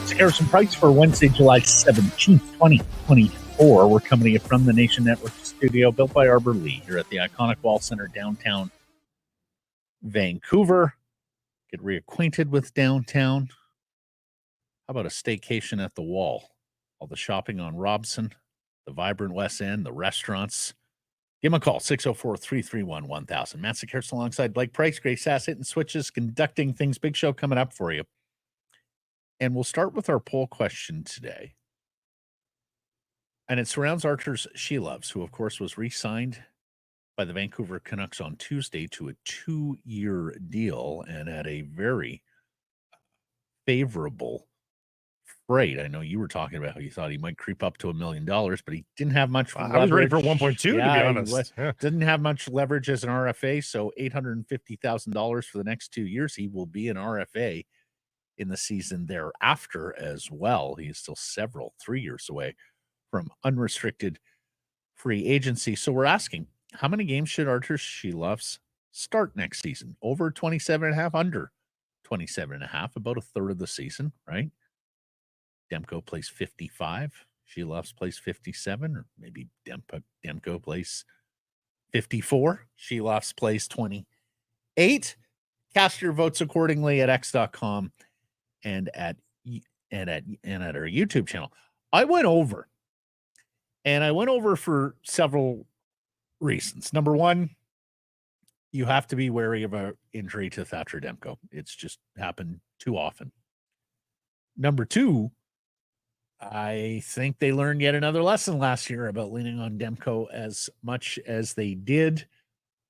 Sekeres Price for Wednesday, July 17th, 2024. We're coming to you from the Nation Network studio, built by Arbor Lee, here at the iconic Wall Center, downtown Vancouver. Get reacquainted with downtown. How about a staycation at the Wall? All the shopping on Robson, the vibrant West End, the restaurants. Give him a call, 604-331-1000. Matt Sekeres alongside Blake Price, Grace Sass, hitting switches, conducting things. Big show coming up for you. And we'll start with our poll question today. And it surrounds Arturs Silovs, who, of course, was re-signed by the Vancouver Canucks on Tuesday to a 2-year deal and at a very favorable freight. I know you were talking about how you thought he might creep up to $1 million, but he didn't have much leverage. I was ready for 1.2, to be honest. Didn't have much leverage as an RFA, so $850,000 for the next 2 years. He will be an RFA in the season thereafter as well. He is still 3 years away from unrestricted free agency. So we're asking, how many games should Arturs Silovs start next season? Over 27.5, under 27.5, about a third of the season, right? Demko plays 55. Silovs plays 57, or maybe Demko plays 54. Silovs plays 28. Cast your votes accordingly at x.com and at our YouTube channel. I went over for several reasons. Number one, you have to be wary of an injury to Thatcher Demko. It's just happened too often. Number two, I think they learned yet another lesson last year about leaning on Demko as much as they did.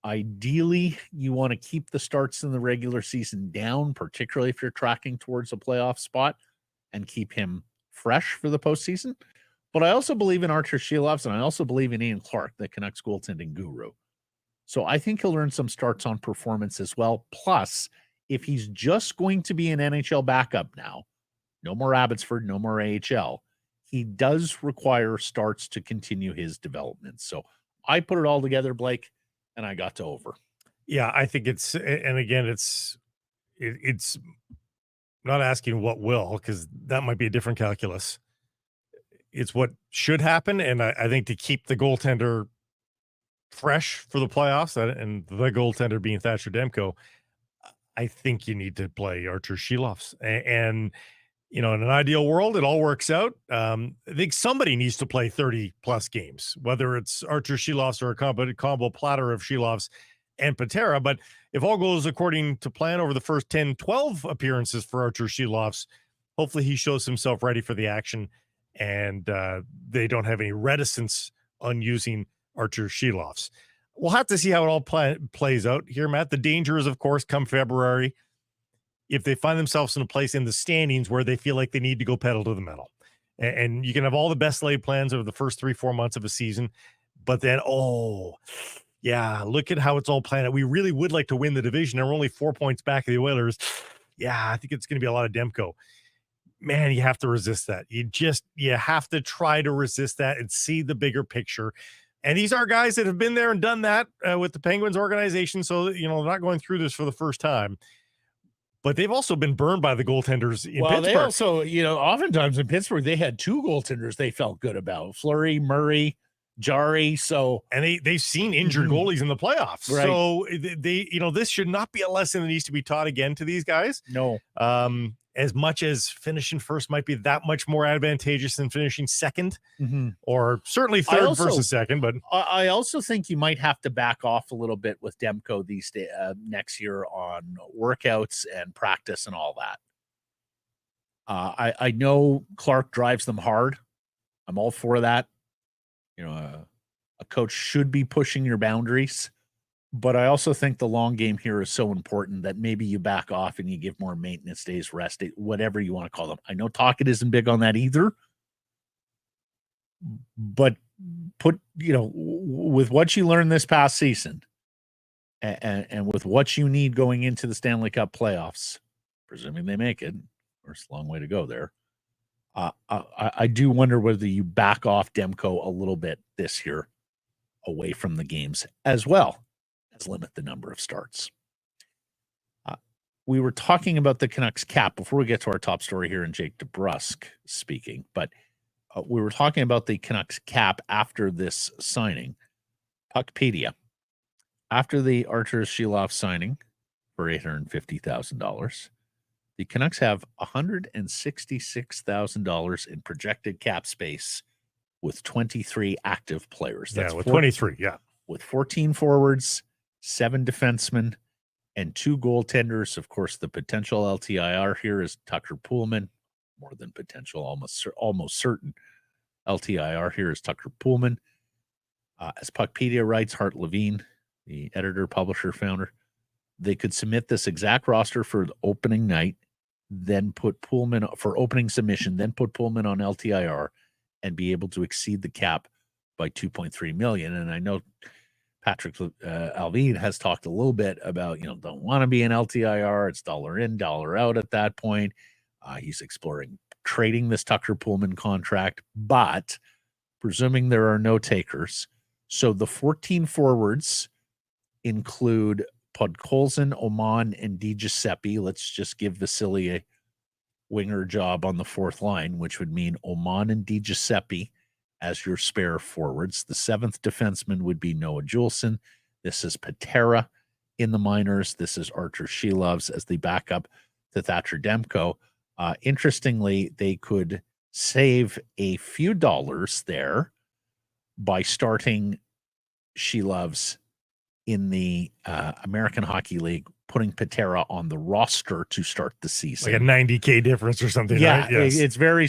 Ideally, you want to keep the starts in the regular season down, particularly if you're tracking towards a playoff spot, and keep him fresh for the postseason. But I also believe in Arturs Silovs, and I also believe in Ian Clark, the Canucks goaltending guru. So I think he'll earn some starts on performance as well. Plus, if he's just going to be an NHL backup now, no more Abbotsford, no more AHL, he does require starts to continue his development. So I put it all together, Blake, and I got to over. Yeah, I think it's, and again, it's not asking what will, because that might be a different calculus. It's what should happen. And I think to keep the goaltender fresh for the playoffs, and the goaltender being Thatcher Demko, I think you need to play Arturs Silovs. And you know, in an ideal world, it all works out. I think somebody needs to play 30-plus games, whether it's Arturs Silovs or a combo platter of Silovs and Patera. But if all goes according to plan over the first 10, 12 appearances for Arturs Silovs, hopefully he shows himself ready for the action, and they don't have any reticence on using Arturs Silovs. We'll have to see how it all plays out here, Matt. The danger is, of course, come February, if they find themselves in a place in the standings where they feel like they need to go pedal to the metal. And you can have all the best laid plans over the first 3-4 months of a season, but then, look at how it's all planned out. We really would like to win the division, and we're only 4 points back of the Oilers. Yeah, I think it's going to be a lot of Demko. Man, you have to resist that. You have to try to resist that and see the bigger picture. And these are guys that have been there and done that with the Penguins organization, so they're not going through this for the first time. But they've also been burned by the goaltenders in Pittsburgh. They also, oftentimes in Pittsburgh, they had two goaltenders they felt good about. Fleury, Murray, Jari. And they've seen injured goalies in the playoffs. Right. So this should not be a lesson that needs to be taught again to these guys. No. As much as finishing first might be that much more advantageous than finishing second, or certainly third versus second. But I also think you might have to back off a little bit with Demko these days, next year on workouts and practice and all that. I know Clark drives them hard. I'm all for that. A coach should be pushing your boundaries. But I also think the long game here is so important that maybe you back off and you give more maintenance days, rest day, whatever you want to call them. I know Tocchet isn't big on that either. But put, with what you learned this past season and with what you need going into the Stanley Cup playoffs, presuming they make it, there's a long way to go there. I do wonder whether you back off Demko a little bit this year away from the games as well as limit the number of starts. we were talking about the Canucks cap before we get to our top story here and Jake DeBrusk speaking, but we were talking about the Canucks cap after this signing. Puckpedia. After the Arturs Silovs signing for $850,000, the Canucks have $166,000 in projected cap space with 23 active players. That's with 23, with 14 forwards, 7 defensemen, and 2 goaltenders. Of course, the potential LTIR here is Tucker Poolman. More than potential, almost certain LTIR here is Tucker Poolman. As Puckpedia writes, Hart Levine, the editor, publisher, founder, they could submit this exact roster for the opening night, then put Poolman for opening submission, then put Poolman on LTIR, and be able to exceed the cap by $2.3 million. And I know Patrick Alvin has talked a little bit about, don't want to be an LTIR. It's dollar in, dollar out at that point. He's exploring trading this Tucker Poolman contract, but presuming there are no takers. So the 14 forwards include Podkolzin, Oman, and DiGiuseppe. Let's just give Vasily a winger job on the fourth line, which would mean Oman and DiGiuseppe as your spare forwards. The 7th defenseman would be Noah Juleson. This is Patera in the minors. This is Arturs Silovs as the backup to Thatcher Demko. Interestingly, they could save a few dollars there by starting Silovs in the American Hockey League, putting Patera on the roster to start the season. Like a $90K difference or something. Yeah, right? Yes. it's very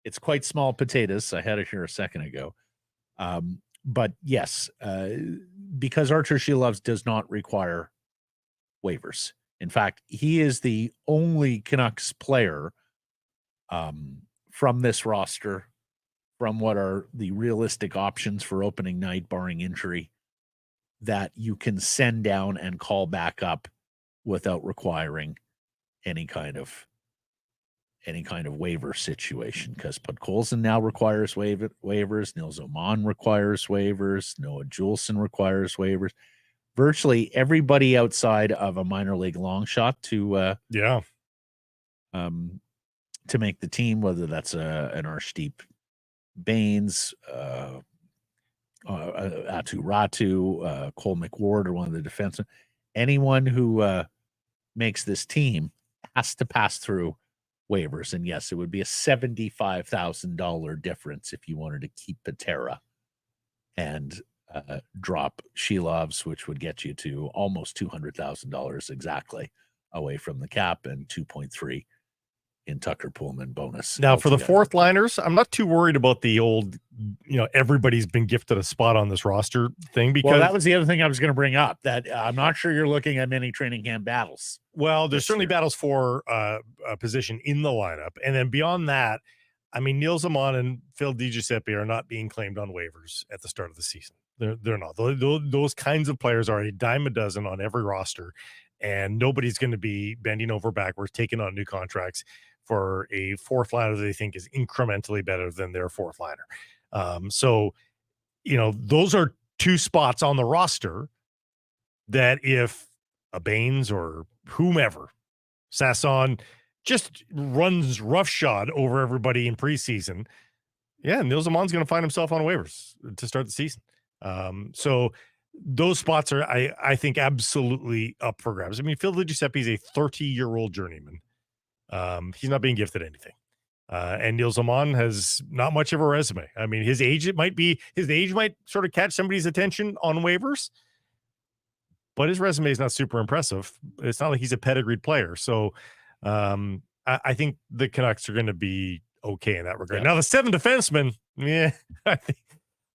it's quite small potatoes. I had it here a second ago. But yes, because Arturs Silovs does not require waivers. In fact, he is the only Canucks player from this roster, from what are the realistic options for opening night, barring injury, that you can send down and call back up without requiring any kind of waiver situation. Because Podkolzin now requires waivers, Nils Oman requires waivers, Noah Juleson requires waivers. Virtually everybody outside of a minor league long shot to make the team, whether that's an Arshdeep Baines, Atu Ratu, Cole McWard, or one of the defensemen. Anyone who makes this team has to pass through waivers. And yes, it would be a $75,000 difference if you wanted to keep Patera and drop Silovs, which would get you to almost $200,000 exactly away from the cap, and 2.3 in Tucker Poolman bonus. Now, for the fourth liners, I'm not too worried about the old, everybody's been gifted a spot on this roster thing, because that was the other thing I was going to bring up, that I'm not sure you're looking at many training camp battles. Well, there's certainly battles for a position in the lineup. And then beyond that, I mean, Nils Oman and Phil DiGiuseppe are not being claimed on waivers at the start of the season. They're not. Those kinds of players are a dime a dozen on every roster, and nobody's going to be bending over backwards, taking on new contracts for a fourth liner that they think is incrementally better than their fourth liner. So, those are 2 spots on the roster that if a Baines or whomever, Sasson, just runs roughshod over everybody in preseason, Nils Oman's going to find himself on waivers to start the season. So those spots are, I think, absolutely up for grabs. I mean, Phil DiGiuseppe is a 30-year-old journeyman. He's not being gifted anything. And Nils Oman has not much of a resume. I mean, his age might sort of catch somebody's attention on waivers, but his resume is not super impressive. It's not like he's a pedigreed player. So I think the Canucks are going to be okay in that regard. Yeah. Now, the 7 defensemen,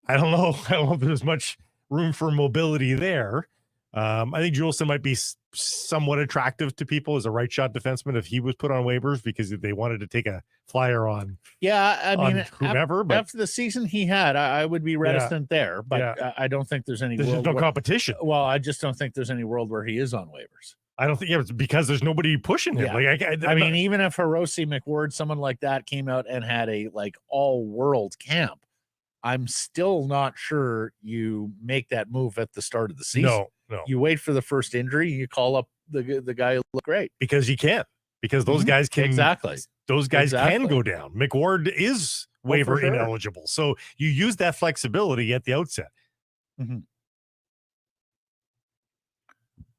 I don't know. I don't know if there's much room for mobility there. I think Juleson might be somewhat attractive to people as a right shot defenseman if he was put on waivers, because they wanted to take a flyer on. Yeah, I mean, whomever. But after the season he had, I would be reticent there. But I don't think there's any. There's no competition. Well, I just don't think there's any world where he is on waivers. I don't think it's because there's nobody pushing him. Yeah. I mean, even if Hiroshi McWard, someone like that, came out and had a all world camp, I'm still not sure you make that move at the start of the season. No. You wait for the first injury, you call up the guy who looked great. Because you can. Because those guys can Those guys can go down. McWard is waiver ineligible. So you use that flexibility at the outset.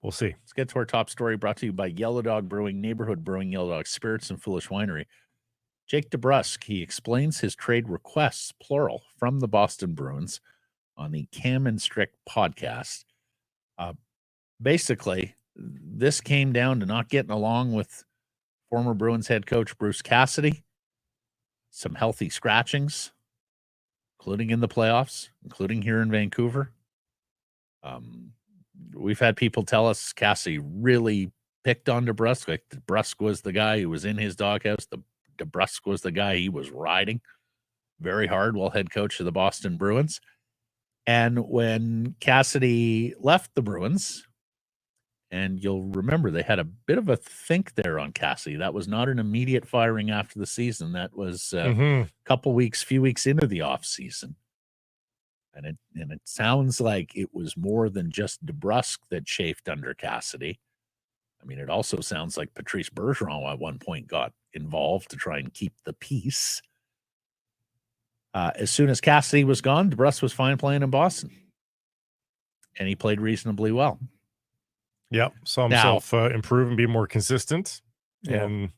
We'll see. Let's get to our top story, brought to you by Yellow Dog Brewing, Neighborhood Brewing, Yellow Dog Spirits, and Foolish Winery. Jake DeBrusk, he explains his trade requests, plural, from the Boston Bruins on the Cam and Strick podcast. Basically, this came down to not getting along with former Bruins head coach Bruce Cassidy, some healthy scratchings, including in the playoffs, including here in Vancouver. We've had people tell us Cassidy really picked on DeBrusk. Like DeBrusk was the guy who was in his doghouse. DeBrusk was the guy he was riding very hard while head coach of the Boston Bruins. And when Cassidy left the Bruins, and you'll remember they had a bit of a think there on Cassidy. That was not an immediate firing after the season. That was a few weeks into the offseason. And it sounds like it was more than just DeBrusk that chafed under Cassidy. I mean, it also sounds like Patrice Bergeron at one point got involved to try and keep the peace. As soon as Cassidy was gone, DeBrusk was fine playing in Boston. And he played reasonably well. Yep. Saw himself improve and be more consistent. Yeah. And,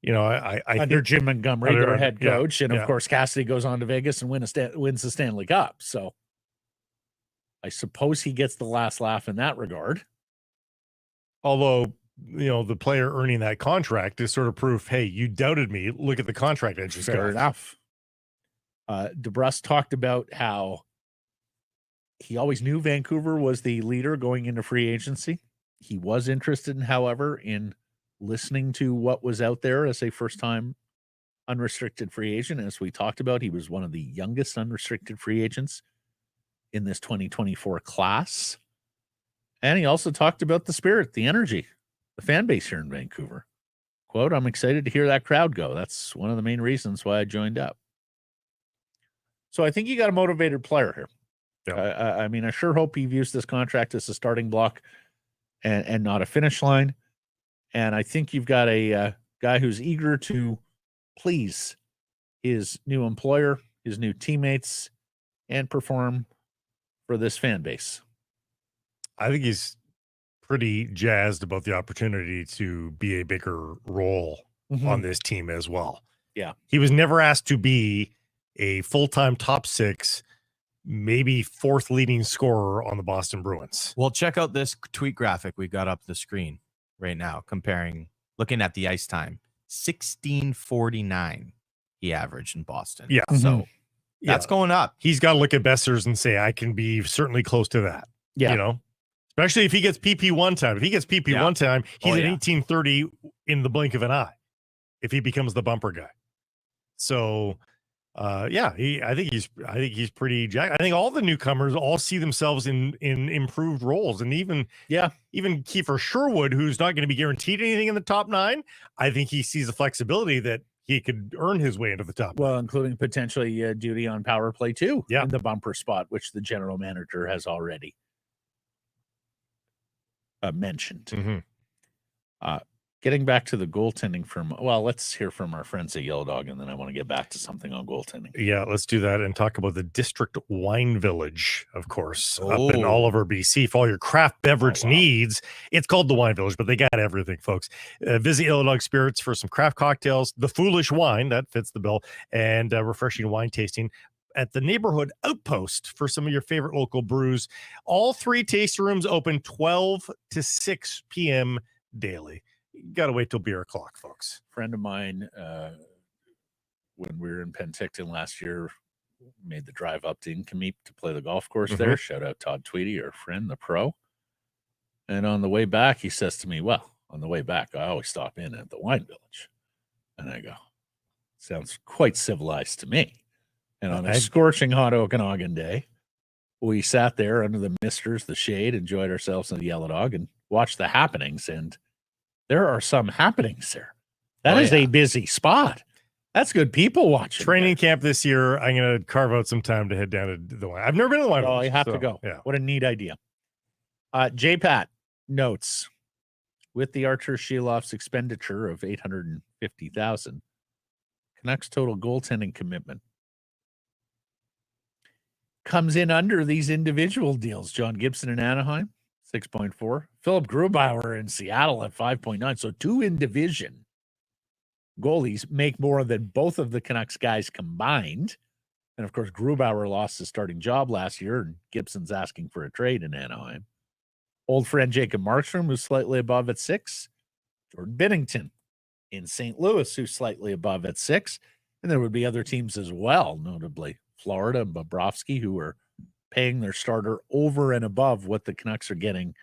you know, I under think Jim Montgomery, their head coach. And, yeah. of course, Cassidy goes on to Vegas and wins the Stanley Cup. So I suppose he gets the last laugh in that regard. Although, you know, the player earning that contract is sort of proof, hey, you doubted me. Look at the contract I just got. Fair enough. DeBrusk talked about how he always knew Vancouver was the leader going into free agency. He was interested, however, in listening to what was out there as a first-time unrestricted free agent. As we talked about, he was one of the youngest unrestricted free agents in this 2024 class. And he also talked about the spirit, the energy, the fan base here in Vancouver. Quote, "I'm excited to hear that crowd go. That's one of the main reasons why I joined up." So I think you got a motivated player here. Yeah. I mean, I sure hope he views this contract as a starting block and not a finish line. And I think you've got a guy who's eager to please his new employer, his new teammates, and perform for this fan base. I think he's pretty jazzed about the opportunity to be a bigger role on this team as well. Yeah. He was never asked to be a full-time top six, maybe fourth leading scorer on the Boston Bruins. Well, check out this tweet graphic we got up the screen right now, looking at the ice time. 16:49 he averaged in Boston. Yeah. So that's going up. He's got to look at Besser's and say, I can be certainly close to that. Yeah. You know, especially if he gets PP one time. If he gets PP one time, he's at 1830 in the blink of an eye if he becomes the bumper guy. So I think he's pretty jacked. I think all the newcomers all see themselves in improved roles, and even Kiefer Sherwood, who's not going to be guaranteed anything in the top nine, I think he sees the flexibility that he could earn his way into the top. Well, including potentially duty on power play too, in the bumper spot, which the general manager has already mentioned. Getting back to the goaltending let's hear from our friends at Yellow Dog, and then I want to get back to something on goaltending. Yeah, let's do that and talk about the District Wine Village, of course, up in Oliver, BC. For all your craft beverage needs, it's called the Wine Village, but they got everything, folks. Visit Yellow Dog Spirits for some craft cocktails, the Foolish Wine, that fits the bill, and refreshing wine tasting at the Neighborhood Outpost for some of your favorite local brews. All three tasting rooms open 12 to 6 p.m. daily. You got to wait till beer o'clock, folks. Friend of mine, when we were in Penticton last year, made the drive up to Incomeep to play the golf course there. Shout out Todd Tweedy, our friend, the pro. And on the way back, he says to me, well, on the way back, I always stop in at the Wine Village. And I go, sounds quite civilized to me. And on a scorching hot Okanagan day, we sat there under the misters, the shade, enjoyed ourselves in the Yellow Dog, and watched the happenings. And there are some happenings there. That is a busy spot. That's good people watching. Training camp this year, I'm going to carve out some time to head down to the Wine. I've never been to the Wine. Oh, you have to go. Yeah. What a neat idea. JPAT notes, with the Arturs Silovs expenditure of $850,000, Canucks total goaltending commitment comes in under these individual deals. John Gibson in Anaheim, 6.4. Philip Grubauer in Seattle at 5.9. So 2 in division goalies make more than both of the Canucks guys combined. And of course, Grubauer lost his starting job last year, and Gibson's asking for a trade in Anaheim. Old friend Jacob Markstrom, who's slightly above at 6. Jordan Binnington in St. Louis, who's slightly above at 6. And there would be other teams as well, notably Florida and Bobrovsky, who are paying their starter over and above what the Canucks are getting,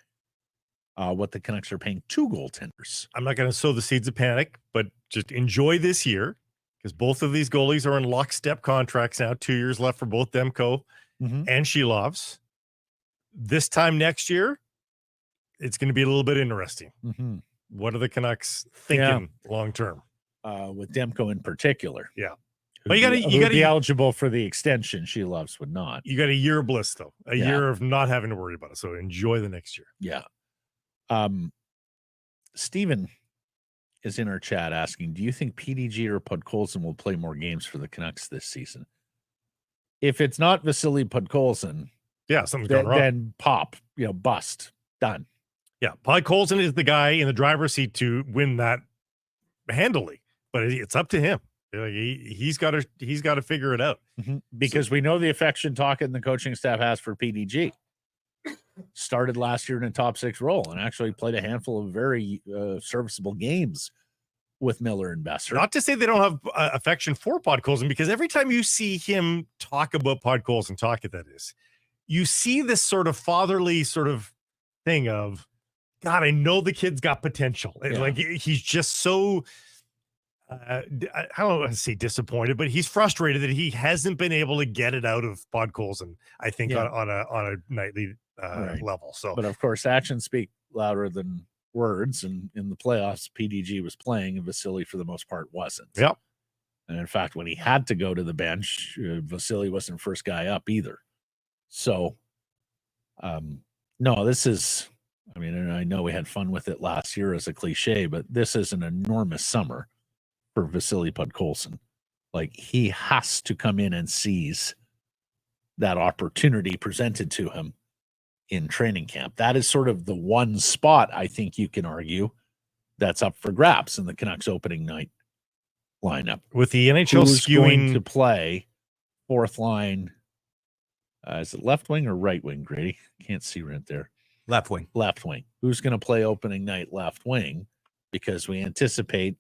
what the Canucks are paying 2 goaltenders. I'm not going to sow the seeds of panic, but just enjoy this year, because both of these goalies are in lockstep contracts now, 2 years left for both Demko and Silovs. This time next year, it's going to be a little bit interesting. What are the Canucks thinking long term? With Demko in particular. Yeah. But you got to be eligible for the extension. Silovs would not. You got a year of bliss, though. A year of not having to worry about it. So enjoy the next year. Yeah. Steven is in our chat asking, do you think PDG or Podkolzin will play more games for the Canucks this season? If it's not Vasily Podkolzin, something's going wrong. Then pop, bust, done. Yeah, Podkolzin is the guy in the driver's seat to win that handily, but it's up to him. He's got to figure it out, because we know the affection Tocchet and the coaching staff has for PDG. Started last year in a top 6 role and actually played a handful of very serviceable games with Miller and Besser. Not to say they don't have affection for Podkolzin, because every time you see him talk about Podkolzin, Tocchet, that is, you see this sort of fatherly sort of thing of, God, I know the kid's got potential. Yeah. Like, he's just so, I don't want to say disappointed, but he's frustrated that he hasn't been able to get it out of Podkolzin, I think, on a nightly level. So, but of course, actions speak louder than words. And in the playoffs, PDG was playing, and Vasily, for the most part, wasn't. Yep. And in fact, when he had to go to the bench, Vasily wasn't first guy up either. So, no, this is. I mean, and I know we had fun with it last year as a cliche, but this is an enormous summer for Vasily Podkolzin. Like, he has to come in and seize that opportunity presented to him in training camp. That is sort of the one spot, I think you can argue, that's up for grabs in the Canucks opening night lineup. With the NHL skewing to play fourth line, is it left wing or right wing, Grady? Can't see right there. Left wing. Left wing. Who's going to play opening night left wing? Because we anticipate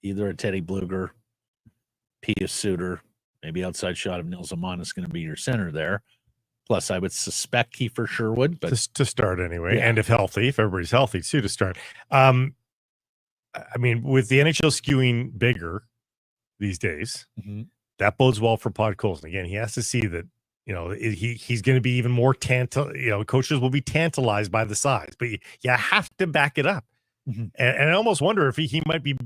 either a Teddy Bluger, Pius Suter, maybe outside shot of Nils Amon is going to be your center there. Plus, I would suspect Kiefer Sherwood, but to start anyway, and if everybody's healthy, too, to start. I mean, with the NHL skewing bigger these days, that bodes well for Podkolzin. Again, he has to see that, he's going to be even more coaches will be tantalized by the size, but you have to back it up. And I almost wonder if he might be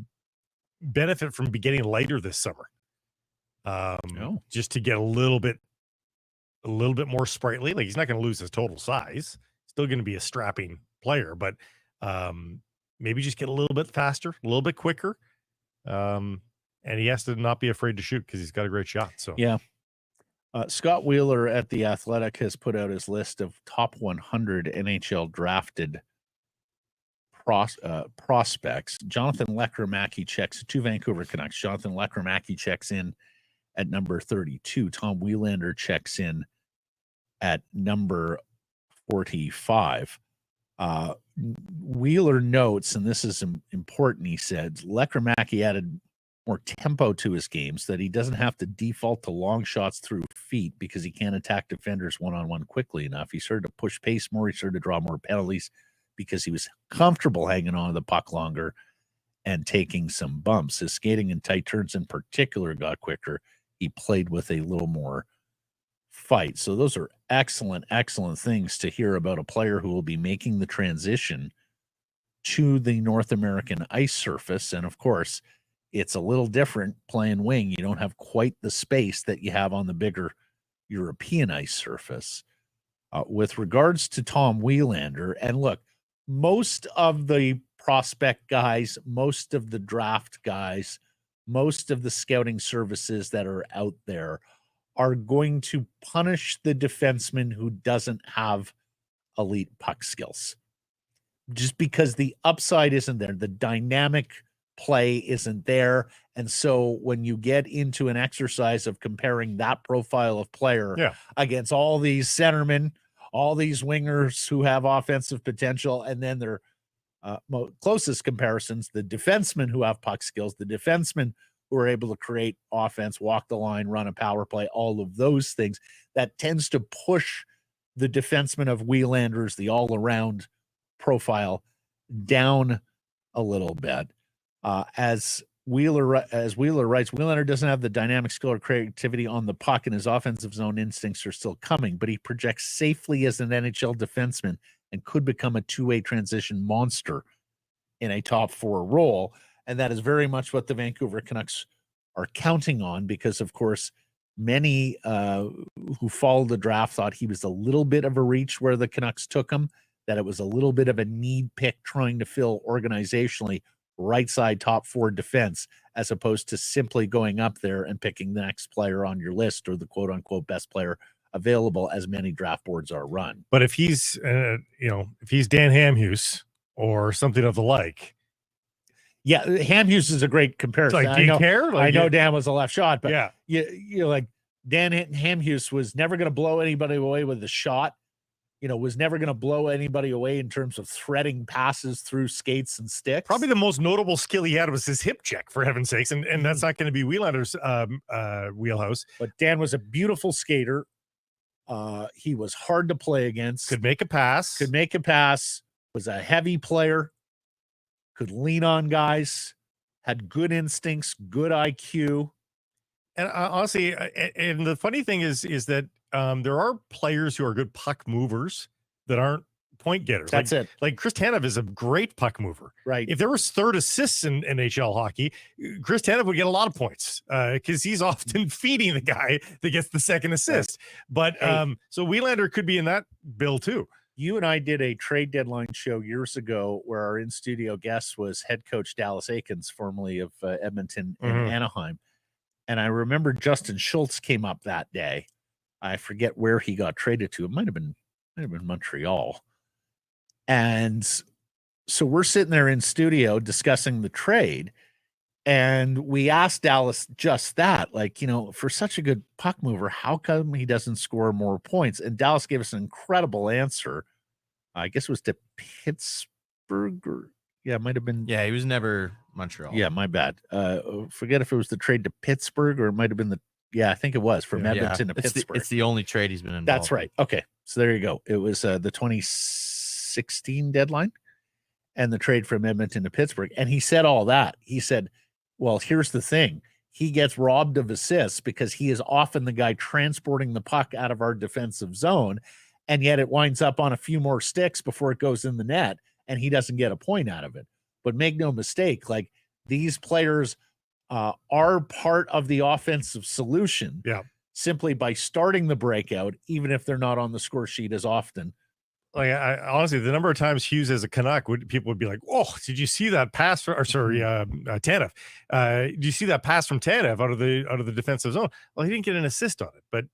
benefit from getting lighter this summer, just to get a little bit more sprightly. Like, he's not going to lose his total size, still going to be a strapping player, but maybe just get a little bit faster, a little bit quicker, and he has to not be afraid to shoot because he's got a great shot. So Scott Wheeler at The Athletic has put out his list of top 100 NHL drafted prospects. Jonathan Lekramacky checks, 2 Vancouver Canucks. Jonathan Lekramacky checks in at number 32. Tom Wielander checks in at number 45. Wheeler notes, and this is important, he said, Lekramacky added more tempo to his games, that he doesn't have to default to long shots through feet because he can't attack defenders one-on-one quickly enough. He started to push pace more. He started to draw more penalties because he was comfortable hanging on to the puck longer and taking some bumps. His skating in tight turns in particular got quicker. He played with a little more fight. So those are excellent, excellent things to hear about a player who will be making the transition to the North American ice surface. And of course, it's a little different playing wing. You don't have quite the space that you have on the bigger European ice surface. With regards to Tom Wielander, and look, most of the prospect guys, most of the draft guys, most of the scouting services that are out there are going to punish the defenseman who doesn't have elite puck skills. Just because the upside isn't there, the dynamic play isn't there. And so when you get into an exercise of comparing that profile of player against all these centermen, all these wingers who have offensive potential, and then their closest comparisons, the defensemen who have puck skills, the defensemen who are able to create offense, walk the line, run a power play, all of those things, that tends to push the defenseman of Wielander's, the all-around profile, down a little bit. As Wheeler writes, Wielander doesn't have the dynamic skill or creativity on the puck, and his offensive zone instincts are still coming, but he projects safely as an NHL defenseman and could become a two-way transition monster in a top four role. And that is very much what the Vancouver Canucks are counting on, because, of course, many who followed the draft thought he was a little bit of a reach where the Canucks took him, that it was a little bit of a need pick trying to fill organizationally right side top four defense, as opposed to simply going up there and picking the next player on your list or the quote unquote best player available, as many draft boards are run. But if he's, if he's Dan Hamhuis or something of the like. Yeah, Hamhuis is a great comparison. Like, do you care? Like, I know Dan was a left shot, but yeah, you like Dan Hamhuis was never going to blow anybody away with a shot. Was never going to blow anybody away in terms of threading passes through skates and sticks. Probably the most notable skill he had was his hip check, for heaven's sakes. And that's not going to be Wielander's wheelhouse. But Dan was a beautiful skater. He was hard to play against. Could make a pass. Was a heavy player. Could lean on guys. Had good instincts, good IQ. And honestly, and the funny thing is that there are players who are good puck movers that aren't point getters. That's it. Like Chris Tanev is a great puck mover. Right. If there was third assists in NHL hockey, Chris Tanev would get a lot of points because he's often feeding the guy that gets the second assist. But so Wielander could be in that bill too. You and I did a trade deadline show years ago where our in-studio guest was head coach Dallas Aikens, formerly of Edmonton and Anaheim. And I remember Justin Schultz came up that day. I forget where he got traded to. It might have been Montreal. And so we're sitting there in studio discussing the trade. And we asked Dallas just that, like, for such a good puck mover, how come he doesn't score more points? And Dallas gave us an incredible answer. I guess it was to Pittsburgh, or it might have been. Yeah, he was never Montreal. Yeah, my bad. Forget if it was the trade to Pittsburgh or it might have been I think it was from Edmonton to Pittsburgh. It's the only trade he's been involved. That's right. Okay, so there you go. It was the 2016 deadline and the trade from Edmonton to Pittsburgh. And he said all that. He said, well, here's the thing. He gets robbed of assists because he is often the guy transporting the puck out of our defensive zone, and yet it winds up on a few more sticks before it goes in the net, and he doesn't get a point out of it. But make no mistake, like, these players are part of the offensive solution simply by starting the breakout, even if they're not on the score sheet as often. Like, I honestly, the number of times Hughes as a Canuck people would be like, "Oh, did you see that pass?" Tanev. Did you see that pass from Tanev out of the defensive zone? Well, he didn't get an assist on it, but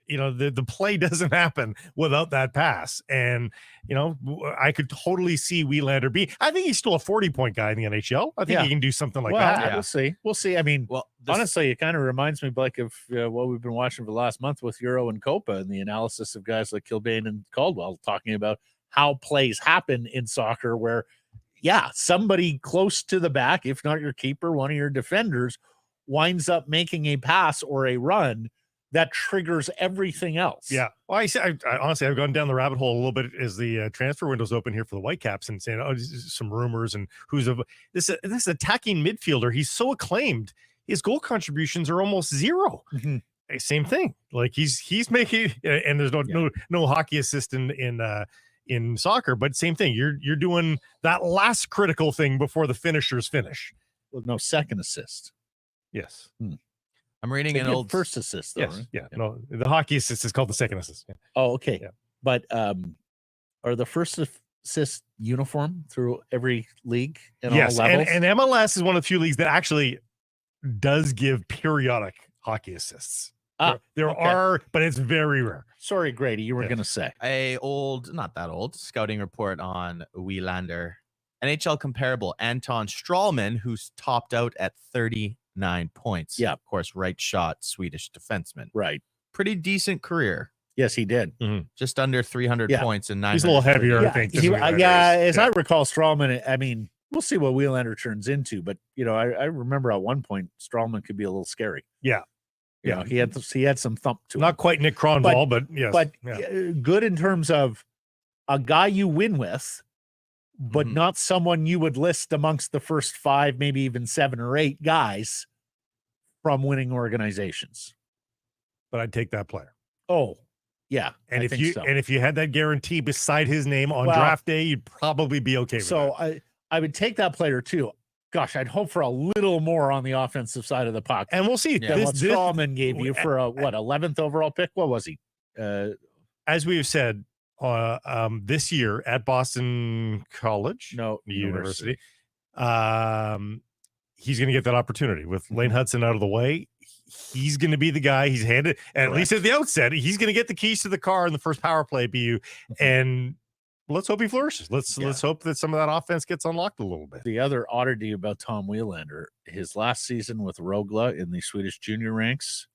the play doesn't happen without that pass. And I could totally see Wielander I think he's still a 40-point guy in the NHL. I think he can do something like that. Yeah. We'll see. I mean, honestly, it kind of reminds me, Blake, of what we've been watching for the last month with Euro and Copa and the analysis of guys like Kilbane and Caldwell talking about how plays happen in soccer where, somebody close to the back, if not your keeper, one of your defenders, winds up making a pass or a run that triggers everything else. Yeah. Well, I honestly, I've gone down the rabbit hole a little bit as the transfer window's open here for the Whitecaps and saying, some rumors and this attacking midfielder. He's so acclaimed. His goal contributions are almost zero. Mm-hmm. Same thing. Like he's making, and there's no hockey assist in soccer, but same thing. You're doing that last critical thing before the finishers finish. With no second assist. Yes. I'm reading an old first assist, though, yes. right? Yeah. No, the hockey assist is called the second assist. Yeah. Oh, okay. Yeah. But are the first assist uniform through every league and Yes, all levels? and MLS is one of the few leagues that actually does give periodic hockey assists. There okay. are, but it's very rare. Sorry, Grady, you were Yeah. going to say. Not that old, scouting report on Wielander. NHL comparable, Anton Strålman, who's topped out at 39 points. Yeah. Of course, right shot, Swedish defenseman. Right. Pretty decent career. Yes, he did. Just under 300 Yeah. points and 900. He's a little heavier, I think. As I recall, Strålman, I mean, we'll see what Wielander turns into, but, you know, I remember at one point, Strålman could be a little scary. Yeah. You know, he had some thump to him. Not quite Nick Cronwall, but yes. But good in terms of a guy you win with, but not someone you would list amongst the first 5, maybe even 7 or 8 guys from winning organizations. But I'd take that player. Oh, yeah. And if you had that guarantee beside his name on draft day, you'd probably be okay with that. I would take that player too. Gosh, I'd hope for a little more on the offensive side of the puck. And we'll see. What Strålman gave you for a 11th overall pick? What was he? As we have said, this year at Boston College, University, he's going to get that opportunity with Lane Hudson out of the way. He's going to be the guy. He's handed, at least at the outset, he's going to get the keys to the car in the first power play. BU, and let's hope he flourishes. Let's hope that some of that offense gets unlocked a little bit. The other oddity about Tom Wielander, his last season with Rögle in the Swedish junior ranks,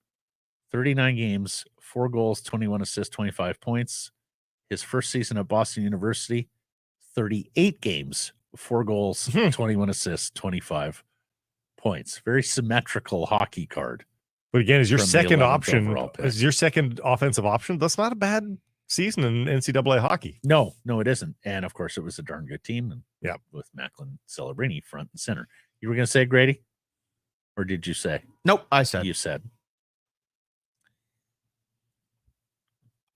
39 games, 4 goals, 21 assists, 25 points. His first season at Boston University, 38 games, 4 goals, 21 assists, 25 points. Very symmetrical hockey card. But again, as your second option, as your second offensive option, that's not a bad season in NCAA hockey. No, it isn't. And of course, it was a darn good team. And with Macklin Celebrini front and center. You were going to say Grady, or did you say? Nope, I said. You said.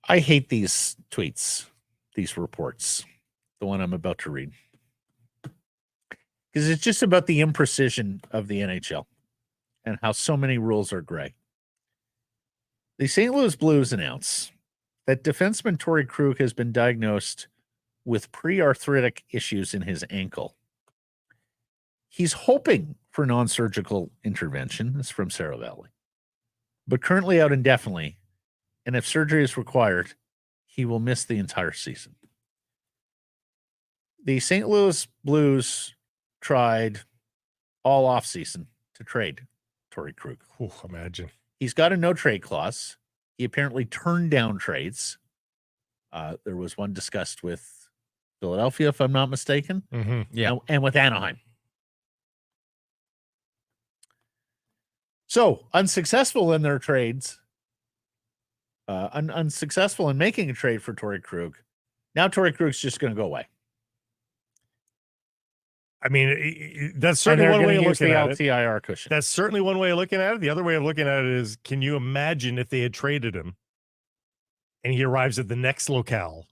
I hate these tweets, these reports, the one I'm about to read, because it's just about the imprecision of the NHL and how so many rules are gray. The St. Louis Blues announce that defenseman Torrey Krug has been diagnosed with pre-arthritic issues in his ankle. He's hoping for non-surgical intervention. This is from Cerro Valley, but currently out indefinitely. And if surgery is required, he will miss the entire season. The St. Louis Blues tried all offseason to trade Torrey Krug. Imagine. He's got a no-trade clause. He apparently turned down trades. There was one discussed with Philadelphia, if I'm not mistaken. Yeah. And with Anaheim. So, unsuccessful in their trades. Unsuccessful in making a trade for Torrey Krug. Now Torrey Krug's just going to go away. I mean, that's certainly one way of looking at it. LTIR cushion. That's certainly one way of looking at it. The other way of looking at it is, can you imagine if they had traded him and he arrives at the next locale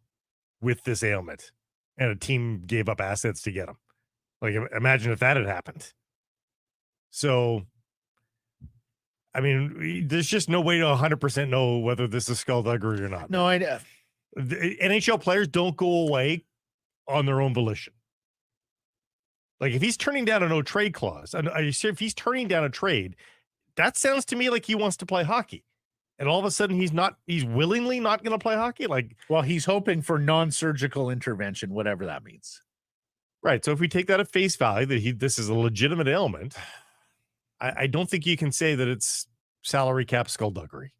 with this ailment and a team gave up assets to get him? Like, imagine if that had happened. So, I mean, there's just no way to 100% know whether this is skullduggery or not. No, The NHL players don't go away on their own volition. Like, if he's turning down a no trade clause, and if he's turning down a trade, that sounds to me like he wants to play hockey. And all of a sudden he's willingly not going to play hockey. Like, well, he's hoping for non-surgical intervention, whatever that means. Right. So if we take that at face value, that this is a legitimate ailment, I don't think you can say that it's salary cap skullduggery.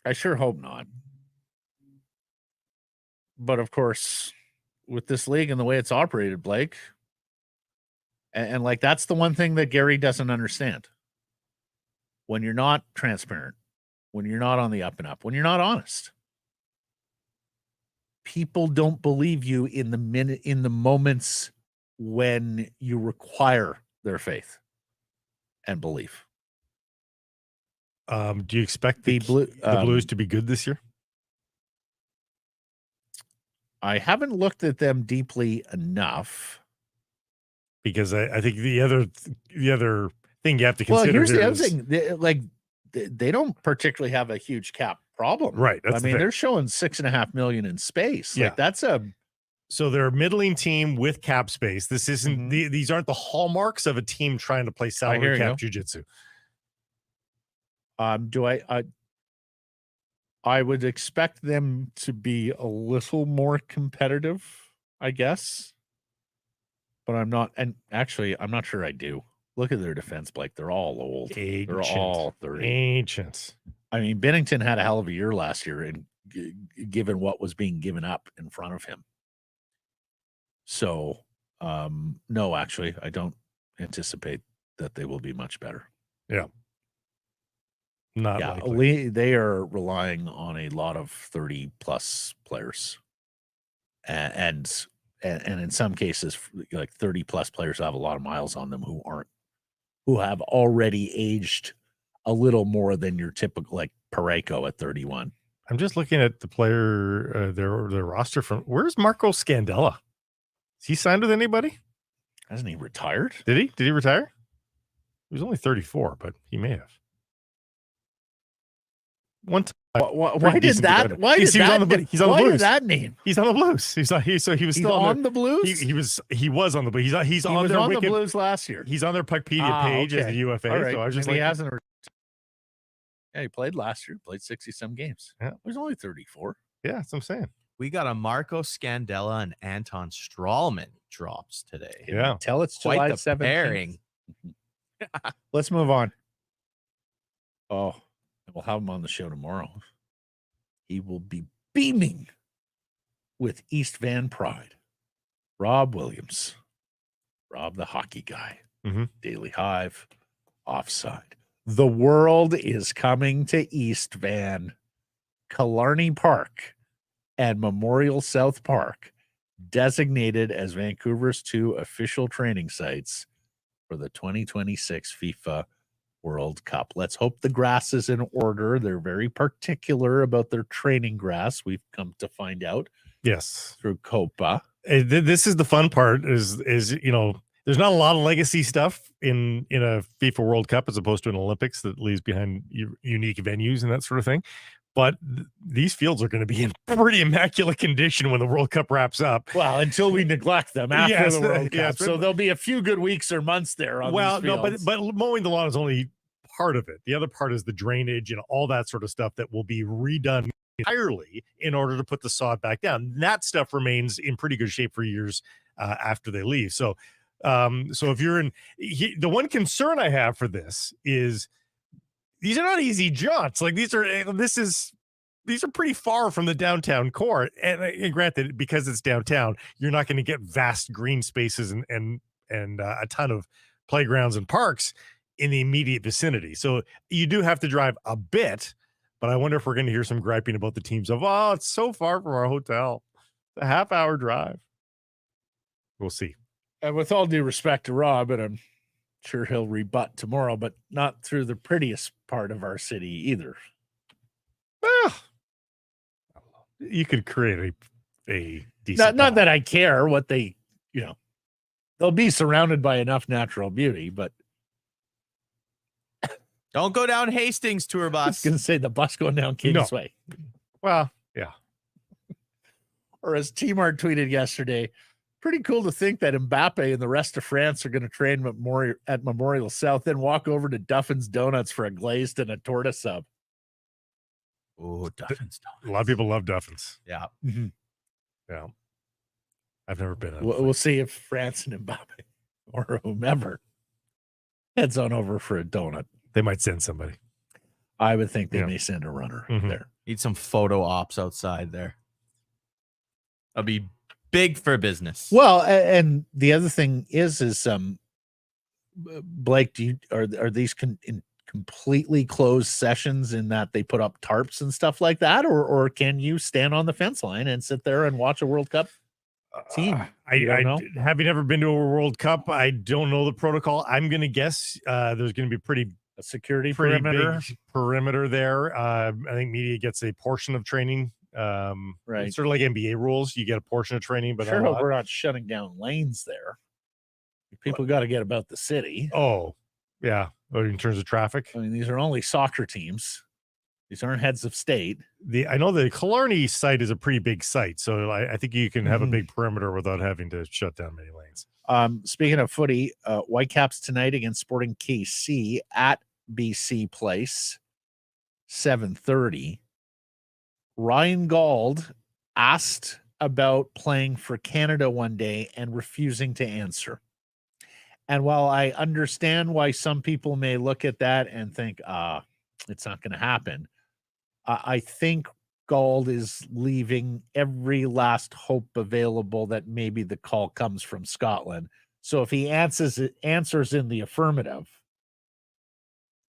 I sure hope not. But of course, with this league and the way it's operated, Blake, and like, that's the one thing that Gary doesn't understand. When you're not transparent, when you're not on the up and up, when you're not honest, people don't believe you in the moments when you require their faith and belief. Do you expect the Blues to be good this year? I haven't looked at them deeply enough. Because I think the other thing you have to consider. Well, here's the other thing. They don't particularly have a huge cap problem. Right. That's I mean, they're showing $6.5 million in space. Yeah. Like that's a So they're a middling team with cap space. This isn't these aren't the hallmarks of a team trying to play salary cap jujitsu. I would expect them to be a little more competitive, I guess. But I'm not, and actually, I'm not sure I do. Look at their defense, Blake. They're all old. Ancient. They're all 30. Ancient. I mean, Bennington had a hell of a year last year, and given what was being given up in front of him. So, no, actually, I don't anticipate that they will be much better. Yeah. Not likely. They are relying on a lot of 30-plus players. And in some cases, like 30-plus players have a lot of miles on them who have already aged a little more than your typical, like Parayko at 31. I'm just looking at the player, their roster from, where's Marco Scandella? Is he signed with anybody? Hasn't he retired? Did he? Did he retire? He was only 34, but he may have. One time. Why did that? Why did that? He's on the Blues. Why did that name? He's on the Blues. So he was still on the Blues. He was on the Blues. He's on their the Blues last year. He's on their Puckpedia page as a UFA. Right. So I was just he hasn't. Yeah, he played last year. Played 60-some games. Yeah, he's only 34. Yeah, that's what I'm saying. We got a Marco Scandella and Anton Strawman drops today. Yeah, tell it's July 7th. Pairing. Let's move on. Oh, we'll have him on the show tomorrow. He will be beaming with East Van Pride. Rob Williams. Rob, the hockey guy. Daily Hive. Offside. The world is coming to East Van. Killarney Park and Memorial South Park, designated as Vancouver's 2 official training sites for the 2026 FIFA World Cup. Let's hope the grass is in order. They're very particular about their training grass. We've come to find out. Yes. Through Copa. This is the fun part is, you know, there's not a lot of legacy stuff in a FIFA World Cup as opposed to an Olympics that leaves behind unique venues and that sort of thing. But these fields are going to be in pretty immaculate condition when the World Cup wraps up. Well, until we neglect them after the World Cup. So there'll be a few good weeks or months there on these fields. But mowing the lawn is only part of it. The other part is the drainage and all that sort of stuff that will be redone entirely in order to put the sod back down. That stuff remains in pretty good shape for years after they leave. So if you're in, the one concern I have for this is these are not easy jaunts. Like these are pretty far from the downtown core. And granted, because it's downtown, you're not going to get vast green spaces and a ton of playgrounds and parks in the immediate vicinity. So you do have to drive a bit, but I wonder if we're going to hear some griping about the teams of, oh, it's so far from our hotel. It's a half-hour drive. We'll see. And with all due respect to Rob, and I'm sure he'll rebut tomorrow, but not through the prettiest part of our city either. Well, you could create a decent. Not that I care what they, they'll be surrounded by enough natural beauty, but don't go down Hastings tour bus. I was going to say the bus going down Kingsway. No. Well, yeah. Or as T-Mart tweeted yesterday, pretty cool to think that Mbappe and the rest of France are going to train at Memorial South, then walk over to Duffin's Donuts for a glazed and a torta sub. Oh, Duffin's Donuts. A lot of people love Duffin's. Yeah. Mm-hmm. Yeah. I've never been. We'll see if France and Mbappe or whomever heads on over for a donut. They might send somebody. I would think they may send a runner there. Need some photo ops outside there. That'll be big for business. Well, and the other thing is Blake, are these in completely closed sessions in that they put up tarps and stuff like that, or can you stand on the fence line and sit there and watch a World Cup team? Having never been to a World Cup, I don't know the protocol. I'm going to guess there's going to be a security perimeter there. I think media gets a portion of training. Right, it's sort of like NBA rules. You get a portion of training, but sure, we're not shutting down lanes there. People got to get about the city. Oh, yeah. In terms of traffic, I mean, these are only soccer teams. These aren't heads of state. I know the Killarney site is a pretty big site, so I think you can have a Mhm. big perimeter without having to shut down many lanes. Speaking of footy, Whitecaps tonight against Sporting KC at BC Place, 7:30. Ryan Gauld asked about playing for Canada one day and refusing to answer. And while I understand why some people may look at that and think, it's not going to happen, I think Gauld is leaving every last hope available that maybe the call comes from Scotland. So if he answers in the affirmative,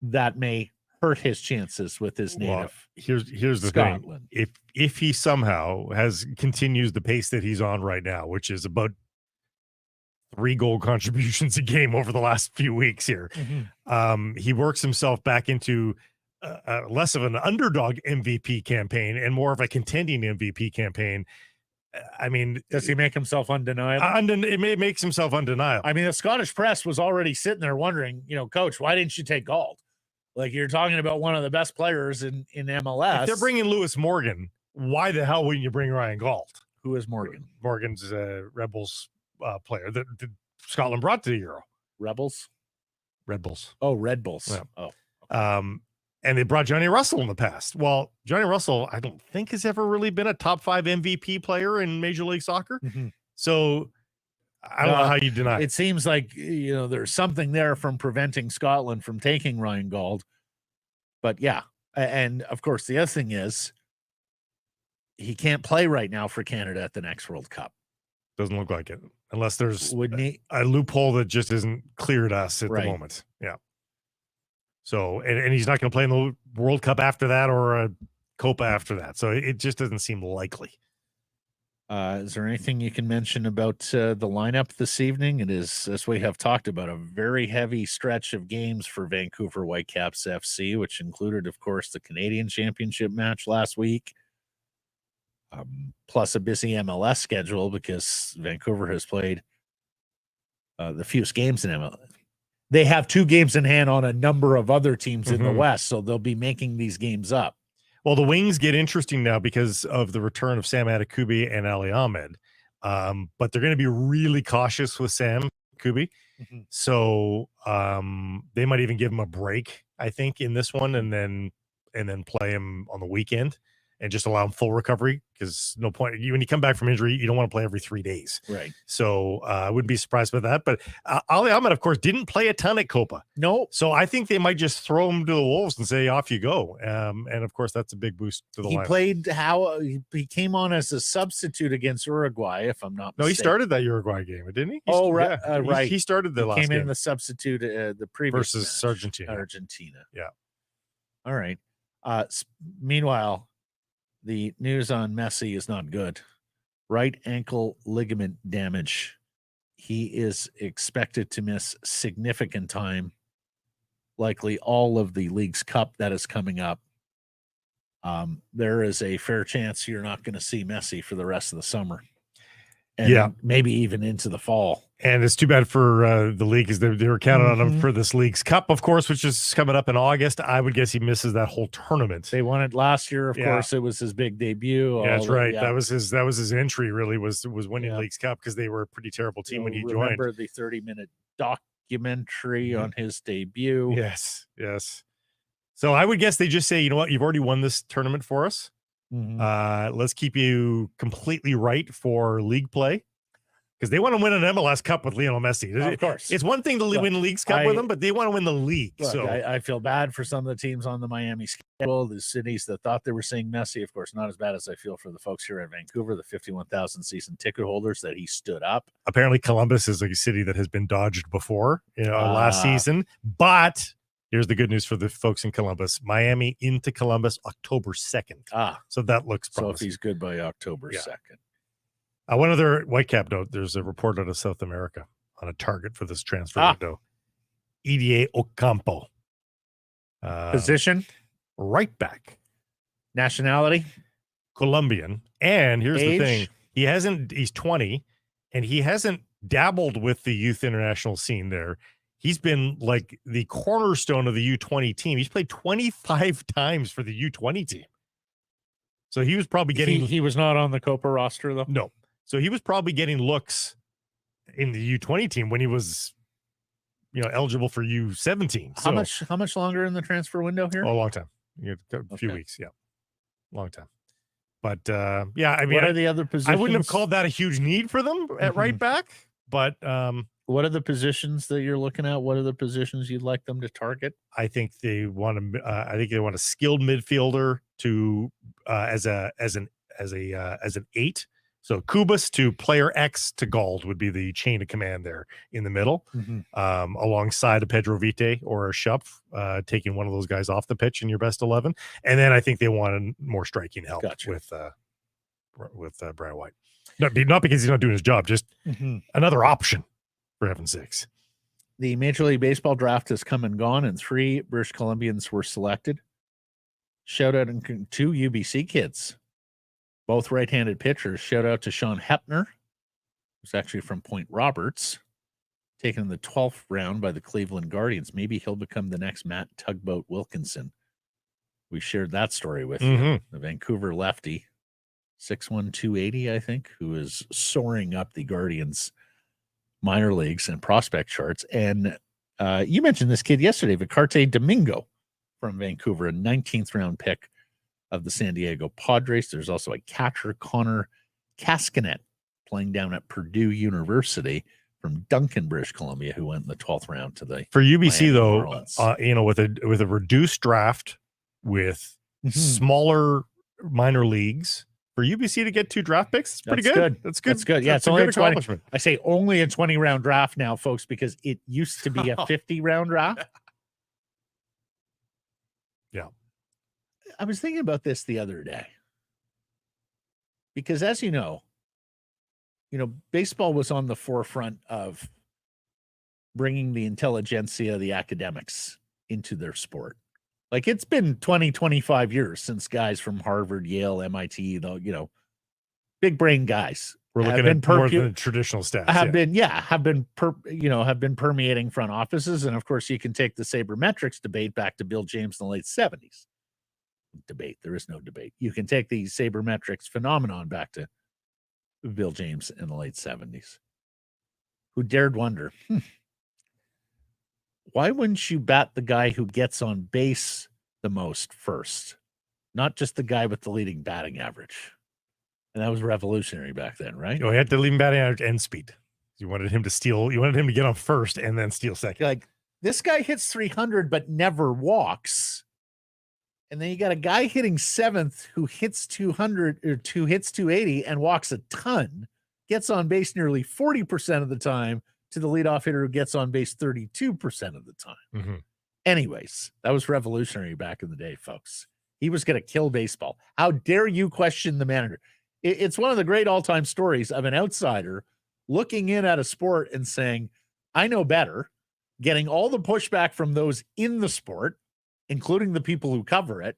that may hurt his chances with his native. Here's the Scotland. thing: if he somehow continues the pace that he's on right now, which is about 3 goal contributions a game over the last few weeks here, he works himself back into less of an underdog MVP campaign and more of a contending MVP campaign. I mean, Does he make himself undeniable? It makes himself undeniable. I mean, the Scottish press was already sitting there wondering, Coach, why didn't you take Gauld? Like, you're talking about one of the best players in MLS. If they're bringing Lewis Morgan, why the hell wouldn't you bring Ryan Gauld? Who is Morgan? Morgan's a Rebels player that Scotland brought to the Euro. Rebels? Red Bulls. Oh, Red Bulls. Yeah. Oh. And they brought Johnny Russell in the past. Well, Johnny Russell, I don't think has ever really been a top 5 MVP player in Major League Soccer. So I don't know how you deny it. It seems like, there's something there from preventing Scotland from taking Ryan Gauld. But yeah. And of course, the other thing is he can't play right now for Canada at the next World Cup. Doesn't look like it. Unless there's Wouldn't a loophole that just isn't clear to us at the moment. Yeah. So, and he's not going to play in the World Cup after that or a Copa after that. So it just doesn't seem likely. Is there anything you can mention about the lineup this evening? It is, as we have talked about, a very heavy stretch of games for Vancouver Whitecaps FC, which included, of course, the Canadian Championship match last week, plus a busy MLS schedule because Vancouver has played the fewest games in MLS. They have 2 games in hand on a number of other teams in the West, so they'll be making these games up. Well, the wings get interesting now because of the return of Sam Adekubi and Ali Ahmed. But they're going to be really cautious with Sam Kubi. So they might even give him a break, I think, in this one and then play him on the weekend and just allow him full recovery because no point. When you come back from injury, you don't want to play every 3 days. Right. So I wouldn't be surprised by that. But Ali Ahmed, of course, didn't play a ton at Copa. No. So I think they might just throw him to the Wolves and say, off you go. And of course, that's a big boost to the lineup. He played he came on as a substitute against Uruguay, if I'm not mistaken. No, he started that Uruguay game, didn't he? Right. Right. He started the last came game. in the substitute the previous versus match, Argentina. Yeah. All right. Meanwhile, the news on Messi is not good. Right ankle ligament damage. He is expected to miss significant time, likely all of the League's Cup that is coming up. There is a fair chance you're not going to see Messi for the rest of the summer. And maybe even into the fall. And it's too bad for the league because they were counting on him for this League's Cup, of course, which is coming up in August. I would guess he misses that whole tournament. They won it last year, of course. It was his big debut. Yeah, that's right. That was his entry. Really was winning League's Cup because they were a pretty terrible team when he joined. Remember the 30-minute documentary on his debut? Yes. So I would guess they just say, you know what, you've already won this tournament for us. Let's keep you completely right for league play because they want to win an MLS Cup with Lionel Messi. Of course, it's one thing to win League's Cup with them, but they want to win the league. So I feel bad for some of the teams on the Miami schedule, the cities that thought they were seeing Messi. Of course, not as bad as I feel for the folks here at Vancouver, the 51,000 season ticket holders that he stood up. Apparently, Columbus is a city that has been dodged before, last season, but. Here's the good news for the folks in Columbus. Miami into Columbus October 2nd. So that looks promising. So if he's good by October 2nd. One other Whitecap note. There's a report out of South America on a target for this transfer window. EDA Ocampo. Position? Right back. Nationality? Colombian. And here's Age? the thing. He's 20, and he hasn't dabbled with the youth international scene there. he's been like the cornerstone of the U20 team. He's played 25 times for the U20 team. So he was probably getting... He was not on the Copa roster, though? No. So he was probably getting looks in the U20 team when he was, eligible for U17. How much longer in the transfer window here? Oh, a long time. A few weeks, yeah. Long time. But, yeah, I mean... What are the other positions? I wouldn't have called that a huge need for them at right back, but... what are the positions that you're looking at? What are the positions you'd like them to target? I think they want a skilled midfielder to as an 8. So Kubas to player X to Gald would be the chain of command there in the middle, alongside a Pedro Vite or a Schupf, taking one of those guys off the pitch in your best 11. And then I think they want more striking help with Brian White. Not because he's not doing his job, just another option, for heaven's sakes. The Major League Baseball draft has come and gone, and 3 British Columbians were selected. Shout out to 2 UBC kids, both right-handed pitchers. Shout out to Sean Hepner, who's actually from Point Roberts, taken in the 12th round by the Cleveland Guardians. Maybe he'll become the next Matt Tugboat Wilkinson. We shared that story with you. The Vancouver lefty, 6'1", 280, I think, who is soaring up the Guardians' minor leagues and prospect charts. And you mentioned this kid yesterday, Vicarte Domingo from Vancouver, a 19th round pick of the San Diego Padres. There's also a catcher, Connor Cascanet, playing down at Purdue University from Duncan, British Columbia, who went in the 12th round to the... For UBC, Miami though, with a reduced draft, with smaller minor leagues, for UBC to get 2 draft picks, it's pretty good. That's good. That's good. Yeah, it's only a 20. I say only a 20-round draft now, folks, because it used to be a 50-round draft. Yeah. I was thinking about this the other day, because as you know, baseball was on the forefront of bringing the intelligentsia, the academics, into their sport. Like, it's been 20, 25 years since guys from Harvard, Yale, MIT, big brain guys. We're looking at more than traditional stats. Have been permeating front offices. And of course, you can take the sabermetrics debate back to Bill James in the late 70s. Debate. There is no debate. You can take the sabermetrics phenomenon back to Bill James in the late 70s. Who dared wonder, why wouldn't you bat the guy who gets on base the most first, not just the guy with the leading batting average? And that was revolutionary back then, right? He had the leading batting average and speed. You wanted him to steal. You wanted him to get on first and then steal second. Like, this guy hits 300 but never walks. And then you got a guy hitting 7th who hits 200 or hits 280 and walks a ton, gets on base nearly 40% of the time, to the leadoff hitter who gets on base 32% of the time. Anyways, that was revolutionary back in the day, folks. He was going to kill baseball. How dare you question the manager? It's one of the great all-time stories of an outsider looking in at a sport and saying, I know better, getting all the pushback from those in the sport, including the people who cover it.